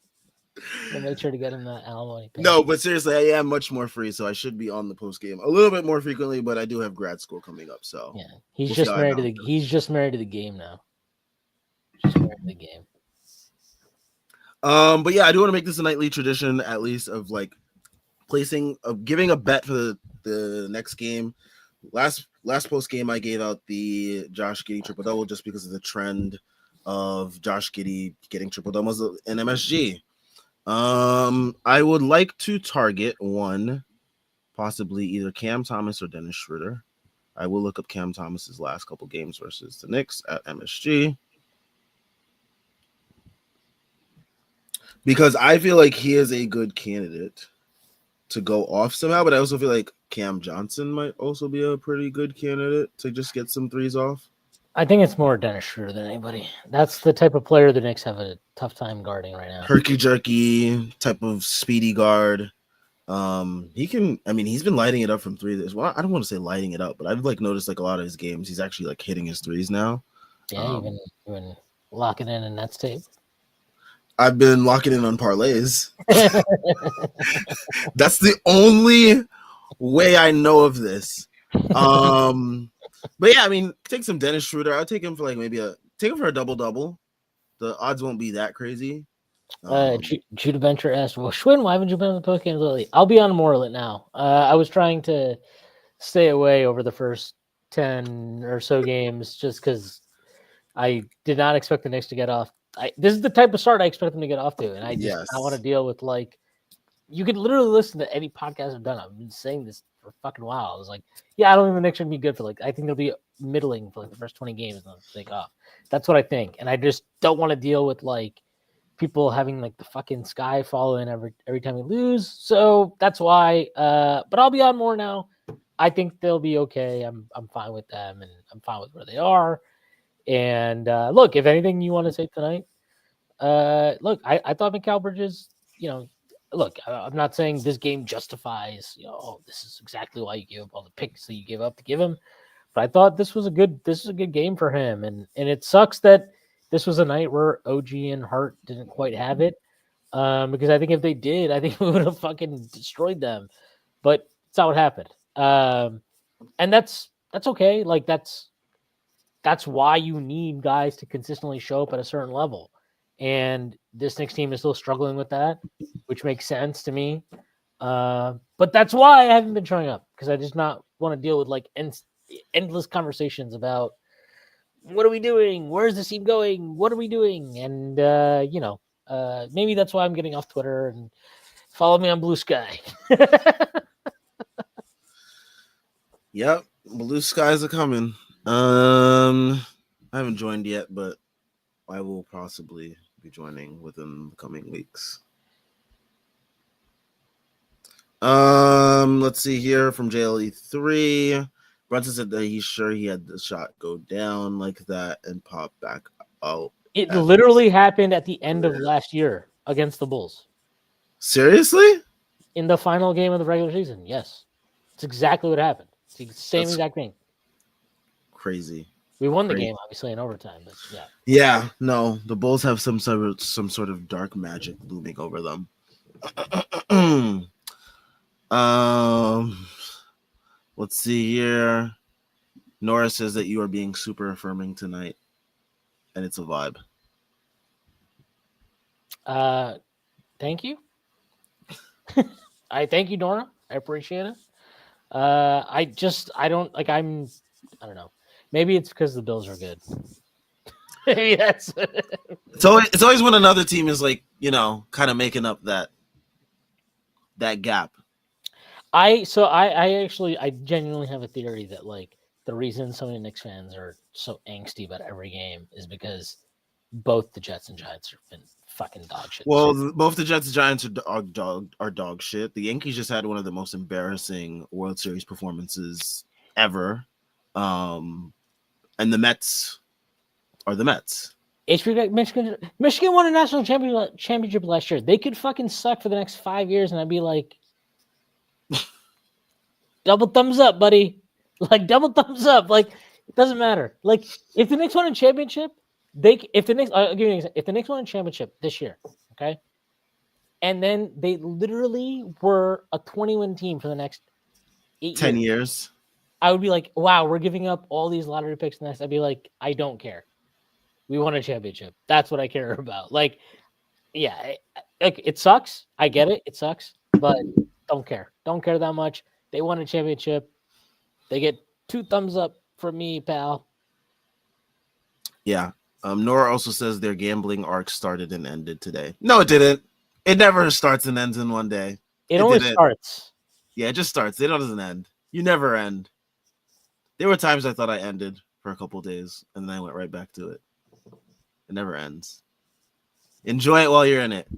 So make sure to get him that alimony payment. No, but seriously, I am much more free, so I should be on the post game a little bit more frequently. But I do have grad school coming up, so yeah, he's just married to the game now. Just married to the game. But yeah, I do want to make this a nightly tradition, at least, of like giving a bet for the next game. Last post game, I gave out the Josh Giddey triple double just because of the trend of Josh Giddey getting triple doubles in MSG. I would like to target one, possibly either Cam Thomas or Dennis Schroeder. I will look up Cam Thomas's last couple games versus the Knicks at MSG, because I feel like he is a good candidate to go off somehow, but I also feel like Cam Johnson might also be a pretty good candidate to just get some threes off. I think it's more Dennis Schroeder than anybody. That's the type of player the Knicks have a tough time guarding right now. Herky-jerky type of speedy guard. He's been lighting it up from three. Well, I don't want to say lighting it up, but I've like noticed like a lot of his games, he's actually like hitting his threes now. Yeah, you've been locking in Nets tape. I've been locking in on parlays. That's the only way I know of this. But yeah, I mean, take some Dennis Schroeder. I'll take him for like take him for a double-double. The odds won't be that crazy. Judah Bencher asked, well, Schwinn, why haven't you been on the postgame lately? I'll be on more now. I was trying to stay away over the first 10 or so games just because I did not expect the Knicks to get off. This is the type of start I expect them to get off to, and I want to deal with like you could literally listen to any podcast I've done. I've been saying this for a fucking while. I was like, yeah, I don't think the Knicks should be good for I think they'll be middling for like the first 20 games and they'll take off. That's what I think, and I just don't want to deal with like people having like the fucking sky fall in every time we lose. So that's why. But I'll be on more now. I think they'll be okay. I'm fine with them, and I'm fine with where they are. And look, if anything you want to say tonight, look, I thought Mikal Bridges, look, I'm not saying this game justifies, this is exactly why you gave up all the picks that you gave up to give him. But I thought this was a good game for him. And it sucks that this was a night where OG and Hart didn't quite have it. Because I think if they did, I think we would have fucking destroyed them. But that's not what happened. And that's okay. Like that's why you need guys to consistently show up at a certain level. And this Knicks team is still struggling with that, which makes sense to me. But that's why I haven't been showing up, because I just not want to deal with like endless conversations about what are we doing? Where's the team going? What are we doing? And, maybe that's why I'm getting off Twitter and follow me on Blue Sky. Yep. Blue skies are coming. I haven't joined yet, but I will possibly be joining within the coming weeks. Let's see here from JLE3. Brunson said that he's sure he had the shot go down like that and pop back out. It literally happened at the end of last year against the Bulls. Seriously? In the final game of the regular season, yes. It's exactly what happened. It's the same exact thing. Crazy. We won the game, obviously, in overtime, but yeah. Yeah, no, the Bulls have some sort of dark magic looming over them. Let's see here. Nora says that you are being super affirming tonight, and it's a vibe. Thank you. I thank you, Nora. I appreciate it. I don't know. Maybe it's because the Bills are good. Maybe that's It's always when another team is like, kind of making up that gap. I genuinely have a theory that like the reason so many Knicks fans are so angsty about every game is because both the Jets and Giants have been fucking dog shit. Well, both the Jets and Giants are dog shit. The Yankees just had one of the most embarrassing World Series performances ever. And the Mets are the Mets. It's like Michigan won a national championship last year. They could fucking suck for the next 5 years, and I'd be like, double thumbs up, buddy. Like double thumbs up. Like it doesn't matter. Like if the Knicks won a championship, I'll give you an example. If the Knicks won a championship this year, okay, and then they literally were a 20-win team for the next 10 years, I would be like, wow, we're giving up all these lottery picks next. I'd be like, I don't care. We won a championship. That's what I care about. Like, yeah, it sucks. I get it. It sucks, but don't care. Don't care that much. They won a championship. They get 2 thumbs up from me, pal. Yeah. Nora also says their gambling arc started and ended today. No, it didn't. It never starts and ends in one day. It only starts. Yeah, it just starts. It doesn't end. You never end. There were times I thought I ended for a couple days, and then I went right back to it. It never ends. Enjoy it while you're in it.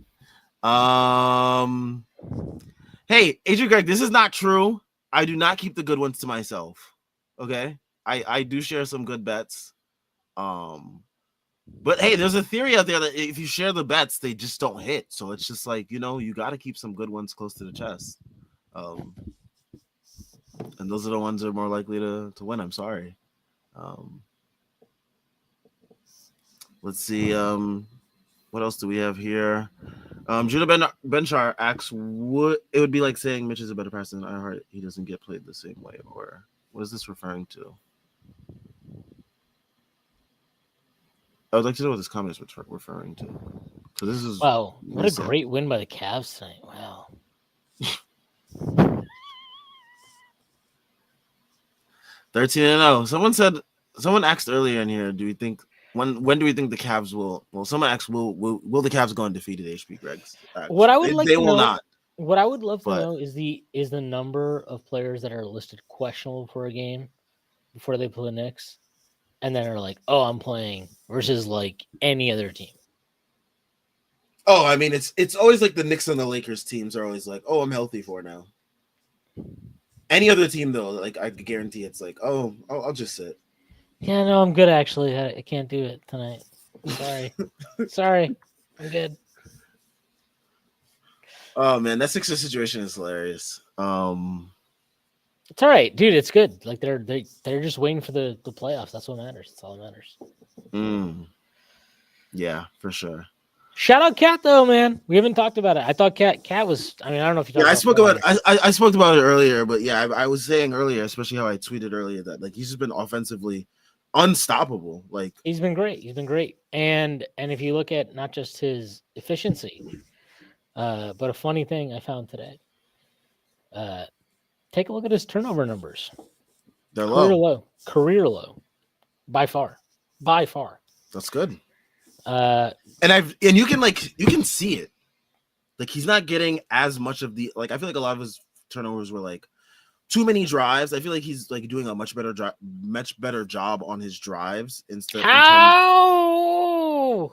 Hey, Adrian Greg, this is not true. I do not keep the good ones to myself. Okay? I do share some good bets. But hey, there's a theory out there that if you share the bets, they just don't hit. So it's just like, you got to keep some good ones close to the chest. And those are the ones that are more likely to win. I'm sorry. Let's see. What else do we have here? Judah Benchar asks, "Would it would be like saying Mitch is a better passer than Iheart? He doesn't get played the same way, or what is this referring to?" I would like to know what this comment is referring to. So this is wow. What a great win by the Cavs tonight! Wow. 13-0. Someone asked earlier in here, do we think when do we think the Cavs will? Well, someone asked, will the Cavs go undefeated? HP Greg's. What I would they will not. What I would love to know is the number of players that are listed questionable for a game before they play the Knicks, and then are like, "Oh, I'm playing," versus like any other team. Oh, I mean, it's always like the Knicks and the Lakers teams are always like, "Oh, I'm healthy for now." Any other team though, like I guarantee it's like, "Oh, I'll just sit." Yeah, no, I'm good actually. I can't do it tonight. Sorry, I'm good. Oh man, that Sixers situation is hilarious. It's all right, dude. It's good. Like they're just waiting for the playoffs. That's what matters. That's all that matters. Yeah, for sure. Shout out Cat though, man. We haven't talked about it. I thought Cat was. I mean, I don't know if you. Yeah, I spoke about it earlier, but yeah, I was saying earlier, especially how I tweeted earlier that like he's just been offensively unstoppable. Like he's been great. And if you look at not just his efficiency, but a funny thing I found today. Take a look at his turnover numbers. They're Career low, by far. That's good. And you can see it. Like he's not getting as much of the I feel like a lot of his turnovers were like too many drives. I feel like he's like doing a much better job on his drives instead. How?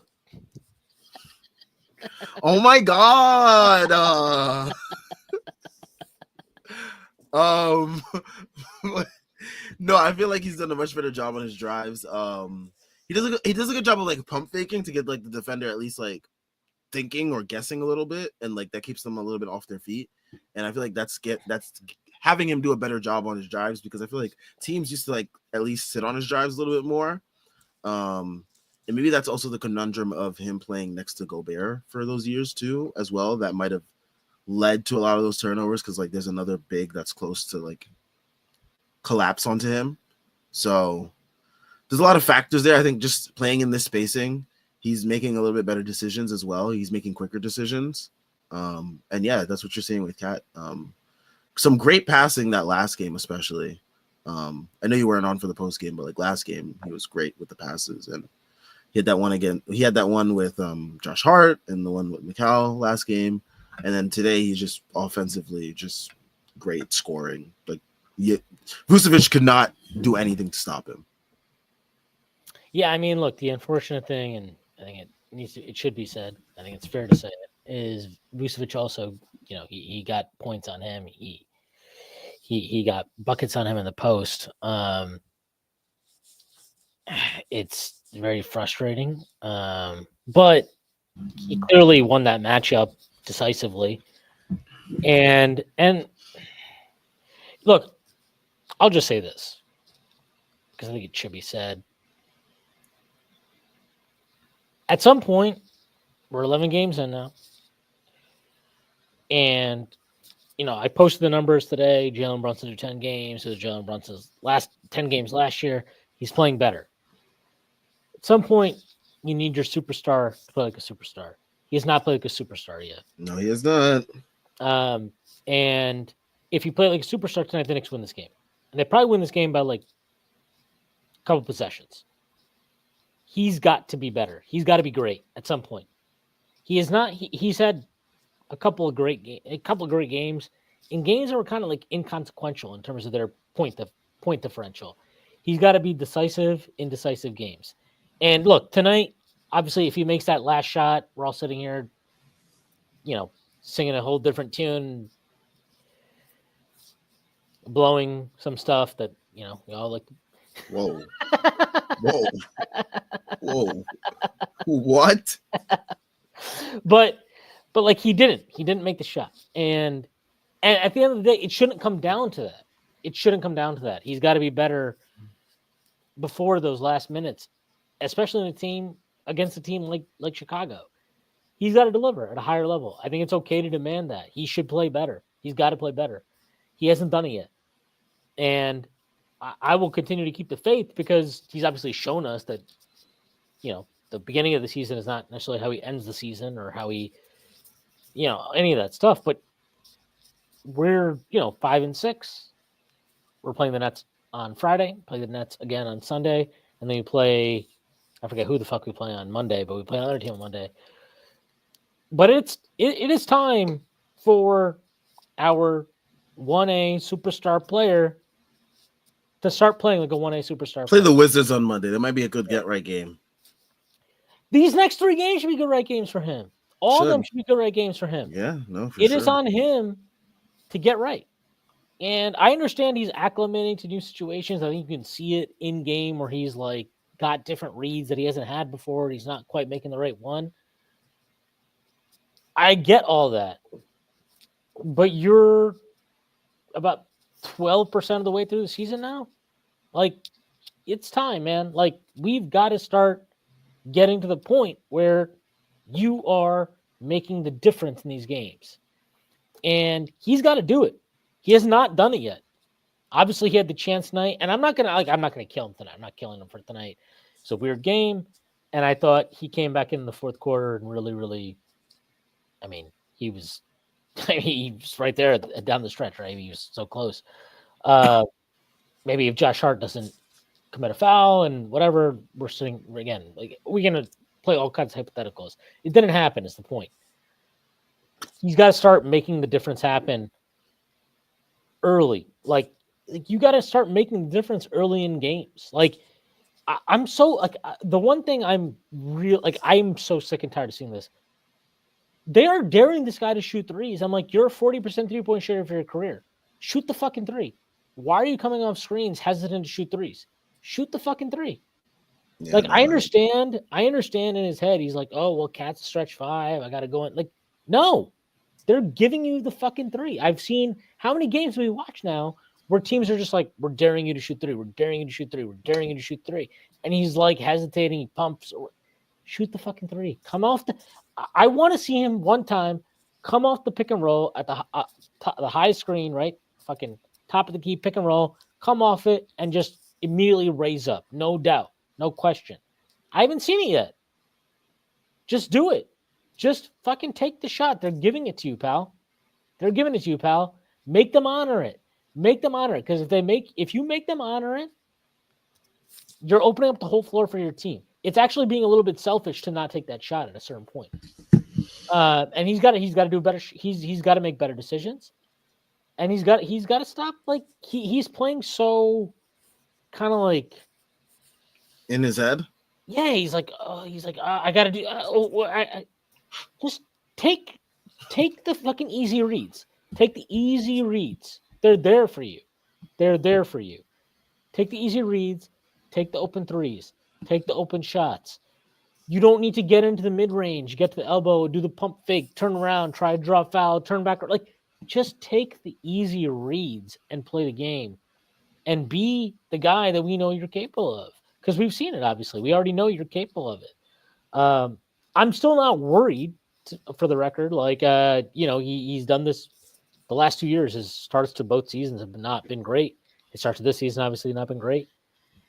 Oh my god. No, I feel like he's done a much better job on his drives. He does a good job of like pump faking to get like the defender at least like thinking or guessing a little bit, and like that keeps them a little bit off their feet. And I feel like that's having him do a better job on his drives, because I feel like teams used to like at least sit on his drives a little bit more. And maybe that's also the conundrum of him playing next to Gobert for those years too, as well. That might have led to a lot of those turnovers because like there's another big that's close to like collapse onto him. So there's a lot of factors there. I think just playing in this spacing, he's making a little bit better decisions as well. He's making quicker decisions. And yeah, that's what you're seeing with Cat. Some great passing that last game, especially. I know you weren't on for the post game, but like last game, he was great with the passes. And he had that one again. He had that one with Josh Hart and the one with Mikal last game. And then today, he's just offensively just great scoring. Like Vucevic could not do anything to stop him. Yeah, I mean, look, the unfortunate thing, and I think it should be said, I think it's fair to say it, is Vucevic also, you know, he got points on him. He got buckets on him in the post. It's very frustrating. But he clearly won that matchup decisively. And look, I'll just say this, because I think it should be said. At some point, we're 11 games in now. And, you know, I posted the numbers today. Jalen Brunson through 10 games. It was Jalen Brunson's last 10 games last year. He's playing better. At some point, you need your superstar to play like a superstar. He has not played like a superstar yet. No, he has not. And if you play like a superstar tonight, the Knicks win this game. And they probably win this game by like a couple possessions. He's got to be better. He's got to be great at some point. He is not. He's had a couple of great games in games that were kind of like inconsequential in terms of their point differential. He's got to be decisive in decisive games. And look, tonight, obviously, if he makes that last shot, we're all sitting here, you know, singing a whole different tune, blowing some stuff that, you know, we all like. Whoa. What? But like he didn't make the shot. And at the end of the day, it shouldn't come down to that. He's got to be better before those last minutes, especially in a team against a team like Chicago. He's got to deliver at a higher level. I think it's okay to demand that. He should play better. He's got to play better. He hasn't done it yet. And I will continue to keep the faith because he's obviously shown us that, you know, the beginning of the season is not necessarily how he ends the season or how he, you know, any of that stuff. But we're, you know, 5-6. We're playing the Nets on Friday, play the Nets again on Sunday, and then we play, I forget who the fuck we play on Monday, but we play another team on Monday. But it is time for our 1A superstar player to start playing like a 1A superstar. Play the Wizards on Monday. That might be a good get-right game. These next 3 games should be good right games for him. All of them should be good right games for him. Yeah, no, for sure. It is on him to get right. And I understand he's acclimating to new situations. I think you can see it in game where he's like got different reads that he hasn't had before. He's not quite making the right one. I get all that. But you're about 12% of the way through the season now. Like, it's time, man. Like, we've got to start getting to the point where you are making the difference in these games. And he's got to do it. He has not done it yet. Obviously, he had the chance tonight, and I'm not gonna kill him tonight. I'm not killing him for tonight. It's a weird game, and I thought he came back in the fourth quarter and really, really. I mean, he was right there down the stretch, right? He was so close. Maybe if Josh Hart doesn't commit a foul and whatever, we're sitting again. Like, we're gonna play all kinds of hypotheticals. It didn't happen. Is the point? He's got to start making the difference happen early. Like you got to start making the difference early in games. Like I'm so like the one thing I'm so sick and tired of seeing this. They are daring this guy to shoot threes. I'm like, you're a 40% 3-point shooter for your career. Shoot the fucking three. Why are you coming off screens hesitant to shoot threes? Shoot the fucking three. Yeah, like, I understand in his head. He's like, oh, well, Cat's stretch 5. I got to go in. Like, no, they're giving you the fucking three. I've seen how many games we watch now where teams are just like, we're daring you to shoot 3. We're daring you to shoot 3. We're daring you to shoot 3. And he's like hesitating. He pumps. Shoot the fucking 3. Come off the. I want to see him one time come off the pick and roll at the high screen, right? Fucking top of the key, pick and roll, come off it and just immediately raise up. No doubt. No question. I haven't seen it yet. Just do it. Just fucking take the shot. They're giving it to you, pal. They're giving it to you, pal. Make them honor it. Make them honor it. Because if you make them honor it, you're opening up the whole floor for your team. It's actually being a little bit selfish to not take that shot at a certain point. And he's got to do better. He's got to make better decisions. And he's got to stop. Like he's playing so kind of like in his head. Yeah, he's like, I got to do. Just take the fucking easy reads. Take the easy reads. They're there for you. They're there for you. Take the easy reads. Take the open threes. Take the open shots. You don't need to get into the mid-range, get to the elbow, do the pump fake, turn around, try to draw foul, turn back. Like, just take the easy reads and play the game and be the guy that we know you're capable of. Because we've seen it, obviously. We already know you're capable of it. I'm still not worried, for the record. Like, he's done this the last 2 years. His starts to both seasons have not been great. His starts to this season, obviously, not been great.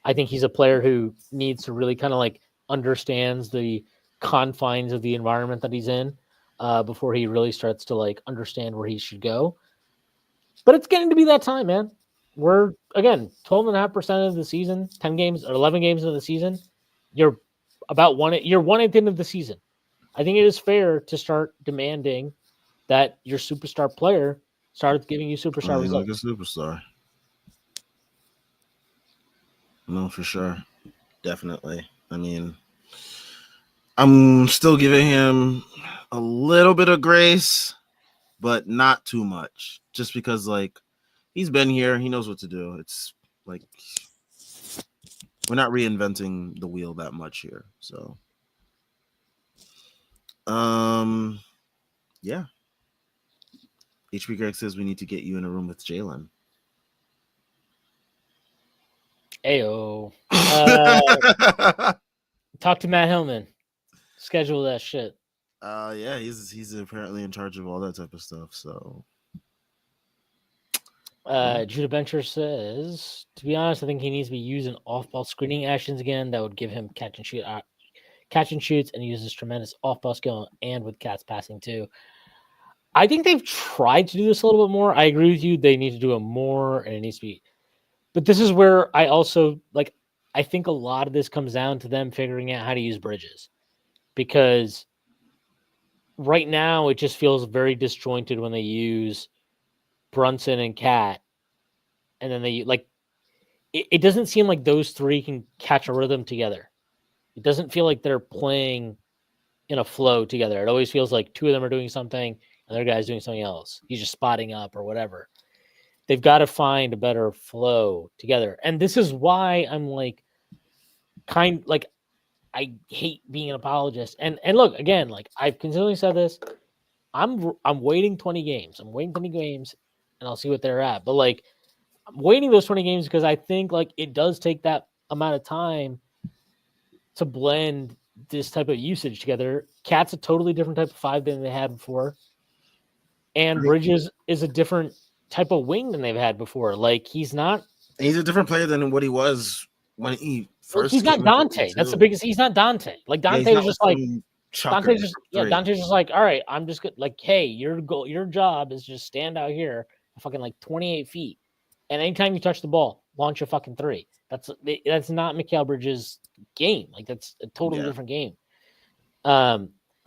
I think he's a player who needs to really kind of like understands the confines of the environment that he's in before he really starts to like understand where he should go. But it's getting to be that time, man. We're, again, 12.5% of the season, 10 games or 11 games of the season. You're about you're 1/8 into the season. I think it is fair to start demanding that your superstar player starts giving you superstar results. Like a superstar. No, for sure. Definitely. I mean, I'm still giving him a little bit of grace, but not too much. Just because, like, he's been here. He knows what to do. It's like we're not reinventing the wheel that much here. So, yeah. HB Greg says we need to get you in a room with Jalen. Ayo. Talk to Matt Hillman. Schedule that shit. Yeah, he's apparently in charge of all that type of stuff. So, Judah Bencher says, to be honest, I think he needs to be using off-ball screening actions again. That would give him catch and shoots, and he uses tremendous off-ball skill and with Cat's passing too. I think they've tried to do this a little bit more. I agree with you. They need to do it more, and it needs to be. But this is where I also like. I think a lot of this comes down to them figuring out how to use Bridges, because right now it just feels very disjointed when they use Brunson and Cat, and then they like. It doesn't seem like those three can catch a rhythm together. It doesn't feel like they're playing in a flow together. It always feels like two of them are doing something, and the other guy's doing something else. He's just spotting up or whatever. They've got to find a better flow together. And this is why I'm like, I hate being an apologist. And look, again, like I've consistently said this, I'm waiting 20 games. I'm waiting 20 games, and I'll see what they're at. But like, I'm waiting those 20 games because I think like it does take that amount of time to blend this type of usage together. Cat's a totally different type of five than they had before. And Bridges is a different type of wing than they've had before. Like he's a different player than what he was when he first. He's not Dante. That's the biggest. He's not Dante. Like Dante was just like Dante's just like, all right, I'm just good. Like, hey, your job is just stand out here, fucking like 28 feet, and anytime you touch the ball, launch a fucking three. That's not Mikal Bridges' game. Like that's a totally different game.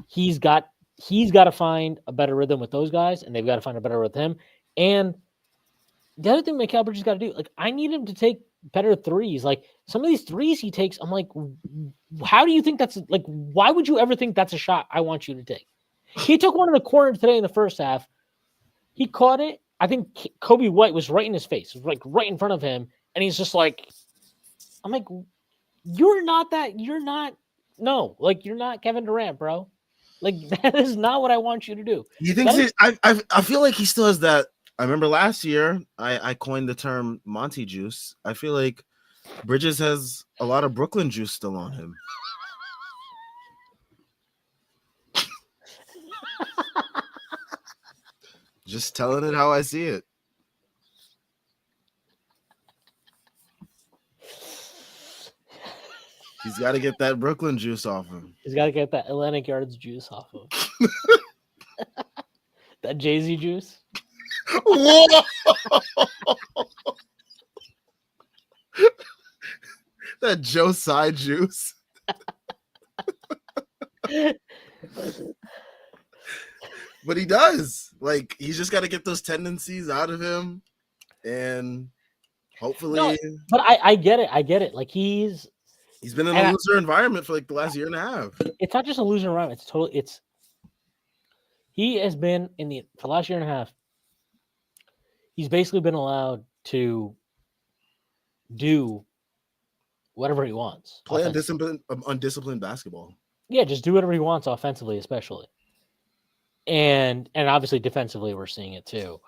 He's got to find a better rhythm with those guys, and they've got to find a better with him. And the other thing Mikal Bridges got to do, like, I need him to take better threes. Like some of these threes he takes, I'm like, how do you think that's like? Why would you ever think that's a shot I want you to take? He took one in the corner today in the first half. He caught it. I think Kobe White was right in his face, like right in front of him, and he's just like, I'm like, you're not Kevin Durant, bro. Like that is not what I want you to do. You think? I feel like he still has that. I remember last year I coined the term Monty juice. I feel like Bridges has a lot of Brooklyn juice still on him. Just telling it how I see it. He's got to get that Brooklyn juice off him. He's got to get that Atlantic Yards juice off of that Jay-Z juice. Whoa! That Joe Side juice. But he does. Like, he's just got to get those tendencies out of him, and hopefully. No, but I get it. I get it. Like, he's been in a loser environment for like the last year and a half. It's not just a loser environment. He has been for the last year and a half. He's basically been allowed to do whatever he wants. Play undisciplined basketball. Yeah, just do whatever he wants offensively, especially. And obviously defensively, we're seeing it too.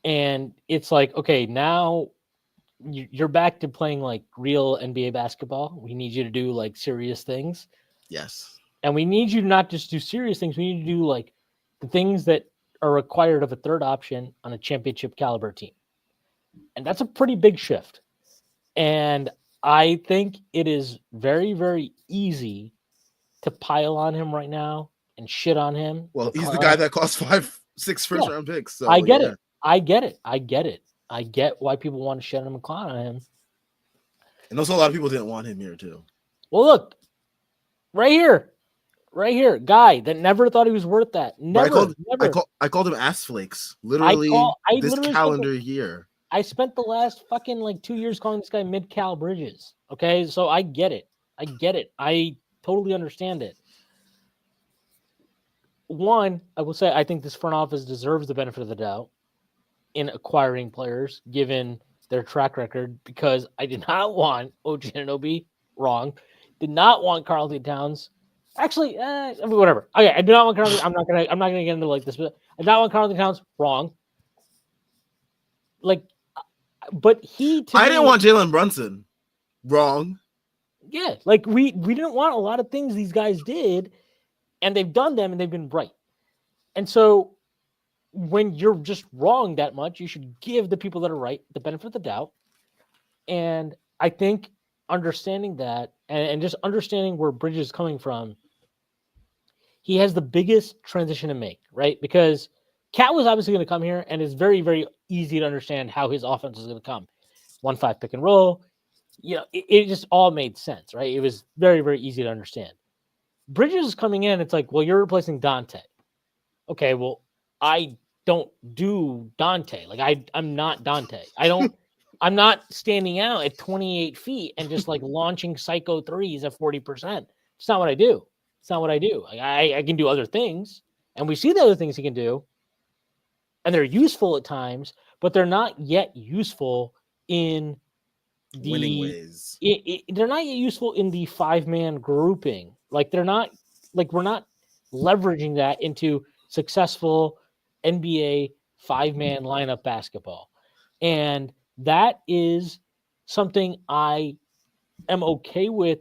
And it's like, okay, now you're back to playing like real NBA basketball. We need you to do like serious things. Yes. And we need you to not just do serious things. We need to do like the things that are required of a third option on a championship caliber team. And that's a pretty big shift. And I think it is very, very easy to pile on him right now and shit on him. Well, he's the guy that cost 5-6 first round picks. So I get it. I get why people want to shut him and clown on him. And also a lot of people didn't want him here too. Well, look, right here, guy that never thought he was worth that. Never. I called him ass flakes. Literally, this calendar year. I spent the last fucking like 2 years calling this guy mid-cal Bridges. Okay, so I get it. I totally understand it. One, I will say I think this front office deserves the benefit of the doubt in acquiring players, given their track record, because I did not want OG Anunoby, wrong. Did not want Karl-Anthony Towns. Actually, whatever. Okay, I do not want Karl-Anthony. I'm not gonna get into like this, but I do not want Karl-Anthony Towns, wrong. Like, but I didn't want Jalen Brunson, wrong. Yeah, like we didn't want a lot of things these guys did, and they've done them and they've been right. And so when you're just wrong that much, you should give the people that are right the benefit of the doubt. And I think understanding that and just understanding where Bridges is coming from, he has the biggest transition to make, right? Because Cat was obviously going to come here, and it's very, very easy to understand how his offense is going to come. 1-5 pick and roll. You know, it just all made sense, right? It was very, very easy to understand. Bridges is coming in. It's like, well, you're replacing Dante. Okay, well, I don't do Dante. Like, I'm not Dante. I'm not standing out at 28 feet and just like launching psycho threes at 40%. It's not what I do. Like, I can do other things, and we see the other things he can do, and they're useful at times, but they're not yet useful in the winning ways. They're not yet useful in the 5-man grouping. Like, they're not, like, we're not leveraging that into successful NBA 5-man lineup basketball. And that is something I am okay with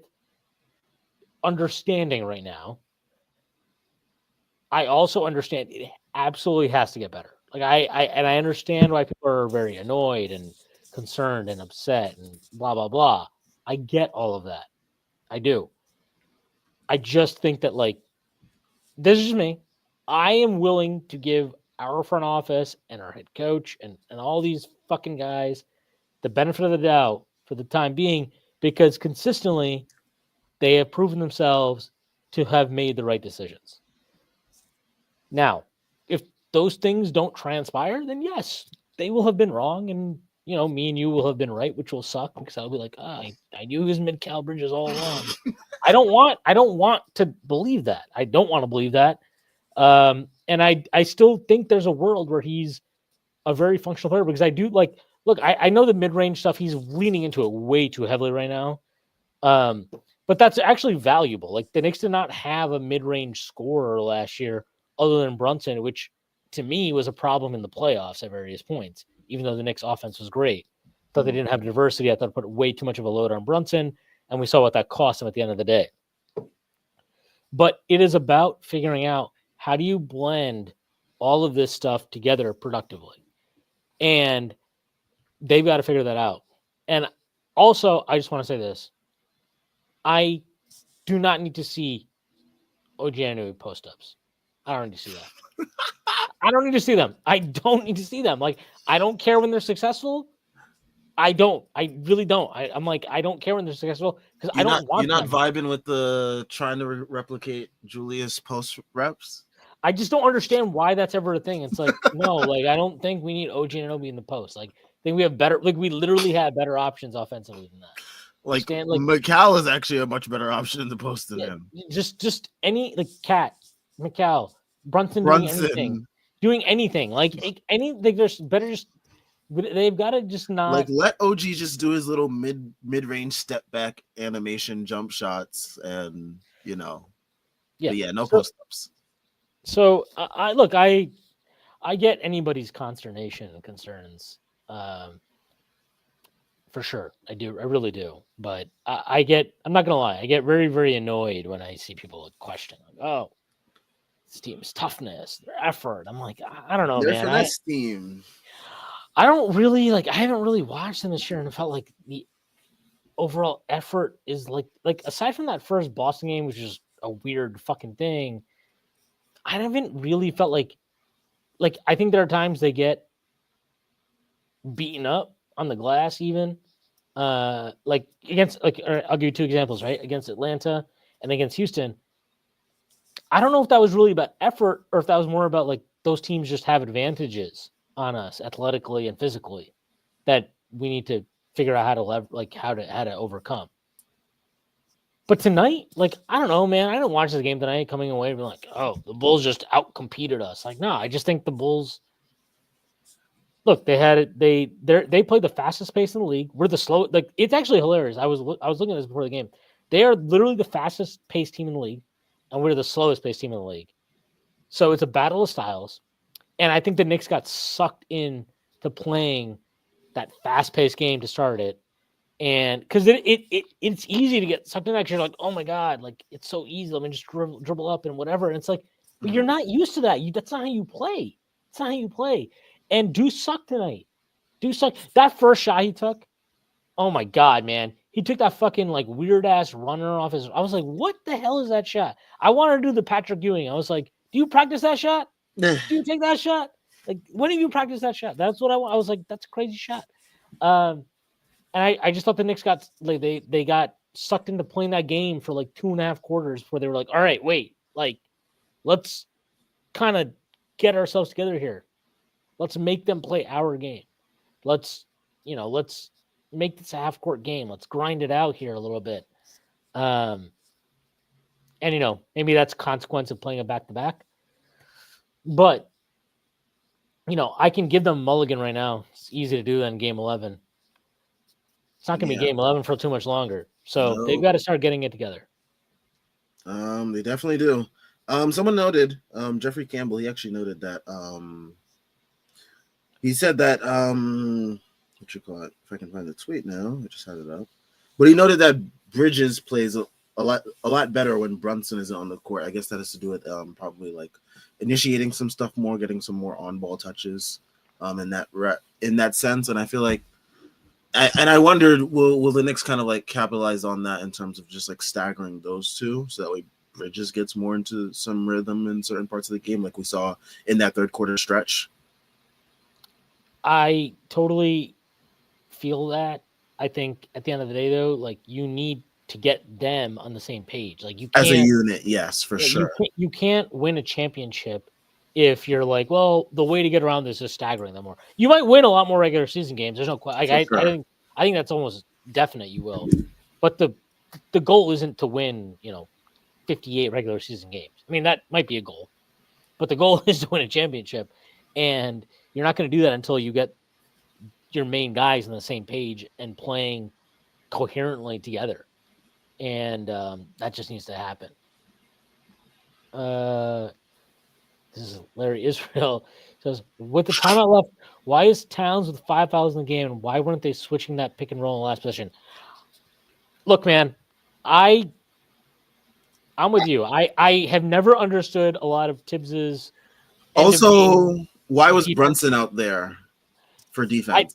understanding right now. I also understand it absolutely has to get better. Like, I understand why people are very annoyed and concerned and upset and blah, blah, blah. I get all of that. I do. I just think that, like, this is just me. I am willing to give our front office and our head coach and all these fucking guys the benefit of the doubt for the time being, because consistently they have proven themselves to have made the right decisions. Now, if those things don't transpire, then yes, they will have been wrong, and you know, me and you will have been right, which will suck because I'll be like, I knew he was mid-cal Bridges all along. I don't want to believe that. I don't want to believe that. And I still think there's a world where he's a very functional player, because I do like, look, I know the mid-range stuff, he's leaning into it way too heavily right now. But that's actually valuable. Like, the Knicks did not have a mid-range scorer last year other than Brunson, which to me was a problem in the playoffs at various points, even though the Knicks offense was great. Thought they didn't have diversity. I thought it put way too much of a load on Brunson, and we saw what that cost him at the end of the day. But it is about figuring out, how do you blend all of this stuff together productively. And they've got to figure that out. And also, I just want to say this. I do not need to see OG Anunoby post-ups. I don't need to see that. I don't need to see them. I don't need to see them. Like, I don't care when they're successful. I don't. I really don't. I'm like, I don't care when they're successful because I don't want You're not them. vibing with the trying to replicate Julius post reps. I just don't understand why that's ever a thing. It's like, no, like, I don't think we need OG Anunoby in the post. Like, I think we have better, like, we literally have better options offensively than that. Like, Like McCall is actually a much better option in the post than him. Just any, like, Cat, McCall, Brunson doing anything. Like there's better just, they've got to just not. Like, let OG just do his little mid-range step back animation jump shots and, no post-ups. So I get anybody's consternation and concerns, for sure. I do. I really do. But I'm not going to lie. I get very, very annoyed when I see people question, like, oh, this team's toughness, their effort. I'm like, I don't know, Their man. finesse team. I don't really, like, I haven't really watched them this year, and it felt like the overall effort is like aside from that first Boston game, which is a weird fucking thing, I haven't really felt like I think there are times they get beaten up on the glass, even like against, like, I'll give you two examples, right? Against Atlanta and against Houston. I don't know if that was really about effort or if that was more about, like, those teams just have advantages on us athletically and physically that we need to figure out how to overcome. But tonight, like, I don't know, man. I didn't watch the game tonight coming away and be like, oh, the Bulls just outcompeted us. Like, no, I just think the Bulls, look, they had it. They played the fastest pace in the league. We're the slow. Like, it's actually hilarious. I was looking at this before the game. They are literally the fastest paced team in the league, and we're the slowest paced team in the league. So it's a battle of styles. And I think the Knicks got sucked in to playing that fast paced game to start it. And because it's easy to get sucked in that. You're like, oh my God, like, it's so easy. Let me just dribble up and whatever. And it's like, but you're not used to that. That's not how you play. It's not how you play. And Deuce sucked tonight. Deuce sucked. That first shot he took, oh my God, man. He took that fucking, like, weird ass runner off his. I was like, what the hell is that shot? I wanted to do the Patrick Ewing. I was like, do you practice that shot? Do you take that shot? Like, when have you practiced that shot? That's what I want. I was like, that's a crazy shot. And I just thought the Knicks got, like, they got sucked into playing that game for like 2.5 quarters before they were like, all right, wait, like, let's kind of get ourselves together here. Let's make them play our game. Let's make this a half-court game. Let's grind it out here a little bit. And, maybe that's a consequence of playing a back-to-back. But, I can give them a mulligan right now. It's easy to do that in Game 11. It's not going to be Game 11 for too much longer. So they've got to start getting it together. They definitely do. Someone noted, Jeffrey Campbell, he actually noted that he said that, what you call it? If I can find the tweet now, I just had it up. But he noted that Bridges plays a lot better when Brunson isn't on the court. I guess that has to do with probably like initiating some stuff more, getting some more on-ball touches in that sense. And I feel like, I wondered, will the Knicks kind of like capitalize on that in terms of just like staggering those two, so that way Bridges gets more into some rhythm in certain parts of the game, like we saw in that third quarter stretch? I totally feel that. I think at the end of the day, though, like, you need to get them on the same page. Like, you can't, as a unit, yes, for sure. You can't win a championship if you're like, well, the way to get around this is staggering them more. You might win a lot more regular season games. There's no question. I think that's almost definite. You will, but the goal isn't to win, 58 regular season games. I mean, that might be a goal, but the goal is to win a championship, and you're not going to do that until you get your main guys on the same page and playing coherently together, and that just needs to happen. This is Larry Israel. Says, with the timeout left, why is Towns with 5 fouls in the game, and why weren't they switching that pick and roll in the last possession? Look, man, I'm with you. I have never understood a lot of Tibbs's end of Also, game why was defense. Brunson out there for defense?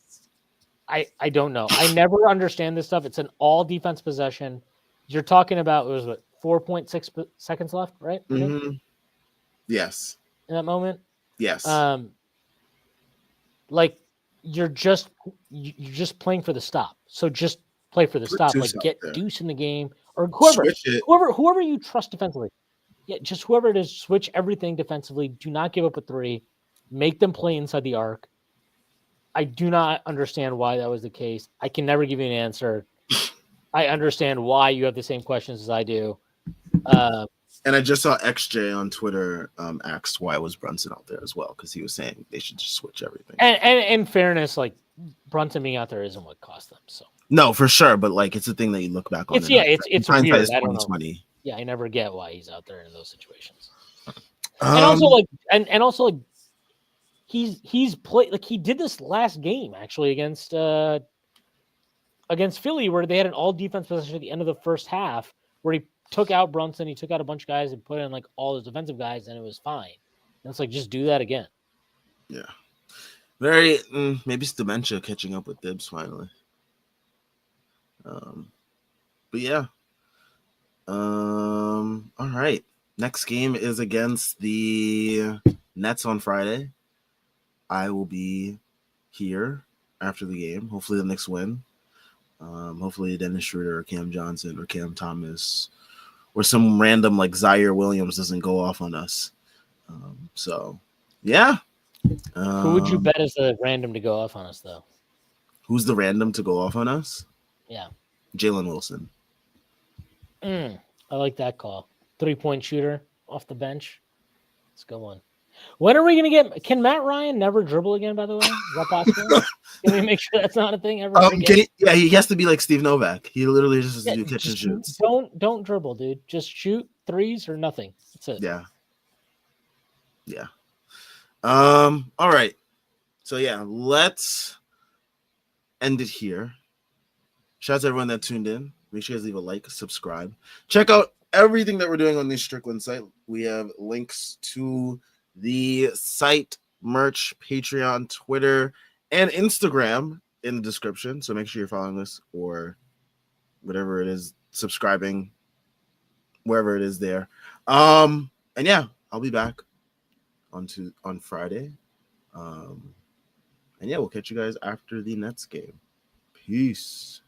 I don't know. I never understand this stuff. It's an all defense possession. You're talking about, it was what, 4.6 seconds left, right? I think Mm-hmm. Yes. in that moment. Yes. Like you're just playing for the stop. So just play for the Put stop. Deuce Like out get there. Deuce in the game or Switch it. whoever you trust defensively. Yeah, just whoever it is, switch everything defensively. Do not give up a three. Make them play inside the arc. I do not understand why that was the case. I can never give you an answer. I understand why you have the same questions as I do. And I just saw XJ on Twitter asked why was Brunson out there as well, because he was saying they should just switch everything. And in fairness, like Brunson being out there isn't what cost them. So no, for sure, but like it's a thing that you look back on. It's weird. Hindsight I don't know. 2020. Yeah, I never get why he's out there in those situations. And also like he's played, like he did this last game actually against Philly, where they had an all defense possession at the end of the first half where he took out Brunson, he took out a bunch of guys and put in like all his defensive guys, and it was fine. And it's like, just do that again. Yeah. Maybe it's dementia catching up with Dibs finally. But yeah. All right. Next game is against the Nets on Friday. I will be here after the game. Hopefully the Knicks win. Hopefully Dennis Schroeder or Cam Johnson or Cam Thomas or some random like Zaire Williams doesn't go off on us. So yeah. Who would you bet as a random to go off on us though? Who's the random to go off on us? Yeah. Jalen Wilson. I like that call. 3-point shooter off the bench. Let's go on. When are we going to get? Can Matt Ryan never dribble again? By the way, is that possible? Can we make sure that's not a thing ever? He has to be like Steve Novak. He literally just do catch and shoots. Don't dribble, dude. Just shoot threes or nothing. That's it. Yeah. All right. So yeah, let's end it here. Shout out to everyone that tuned in. Make sure you guys leave a like, subscribe. Check out everything that we're doing on the Strickland site. We have links to the site, merch, Patreon, Twitter, and Instagram in the description. So make sure you're following us or whatever it is, subscribing, wherever it is there. And yeah, I'll be back on Friday. And yeah, we'll catch you guys after the Nets game. Peace.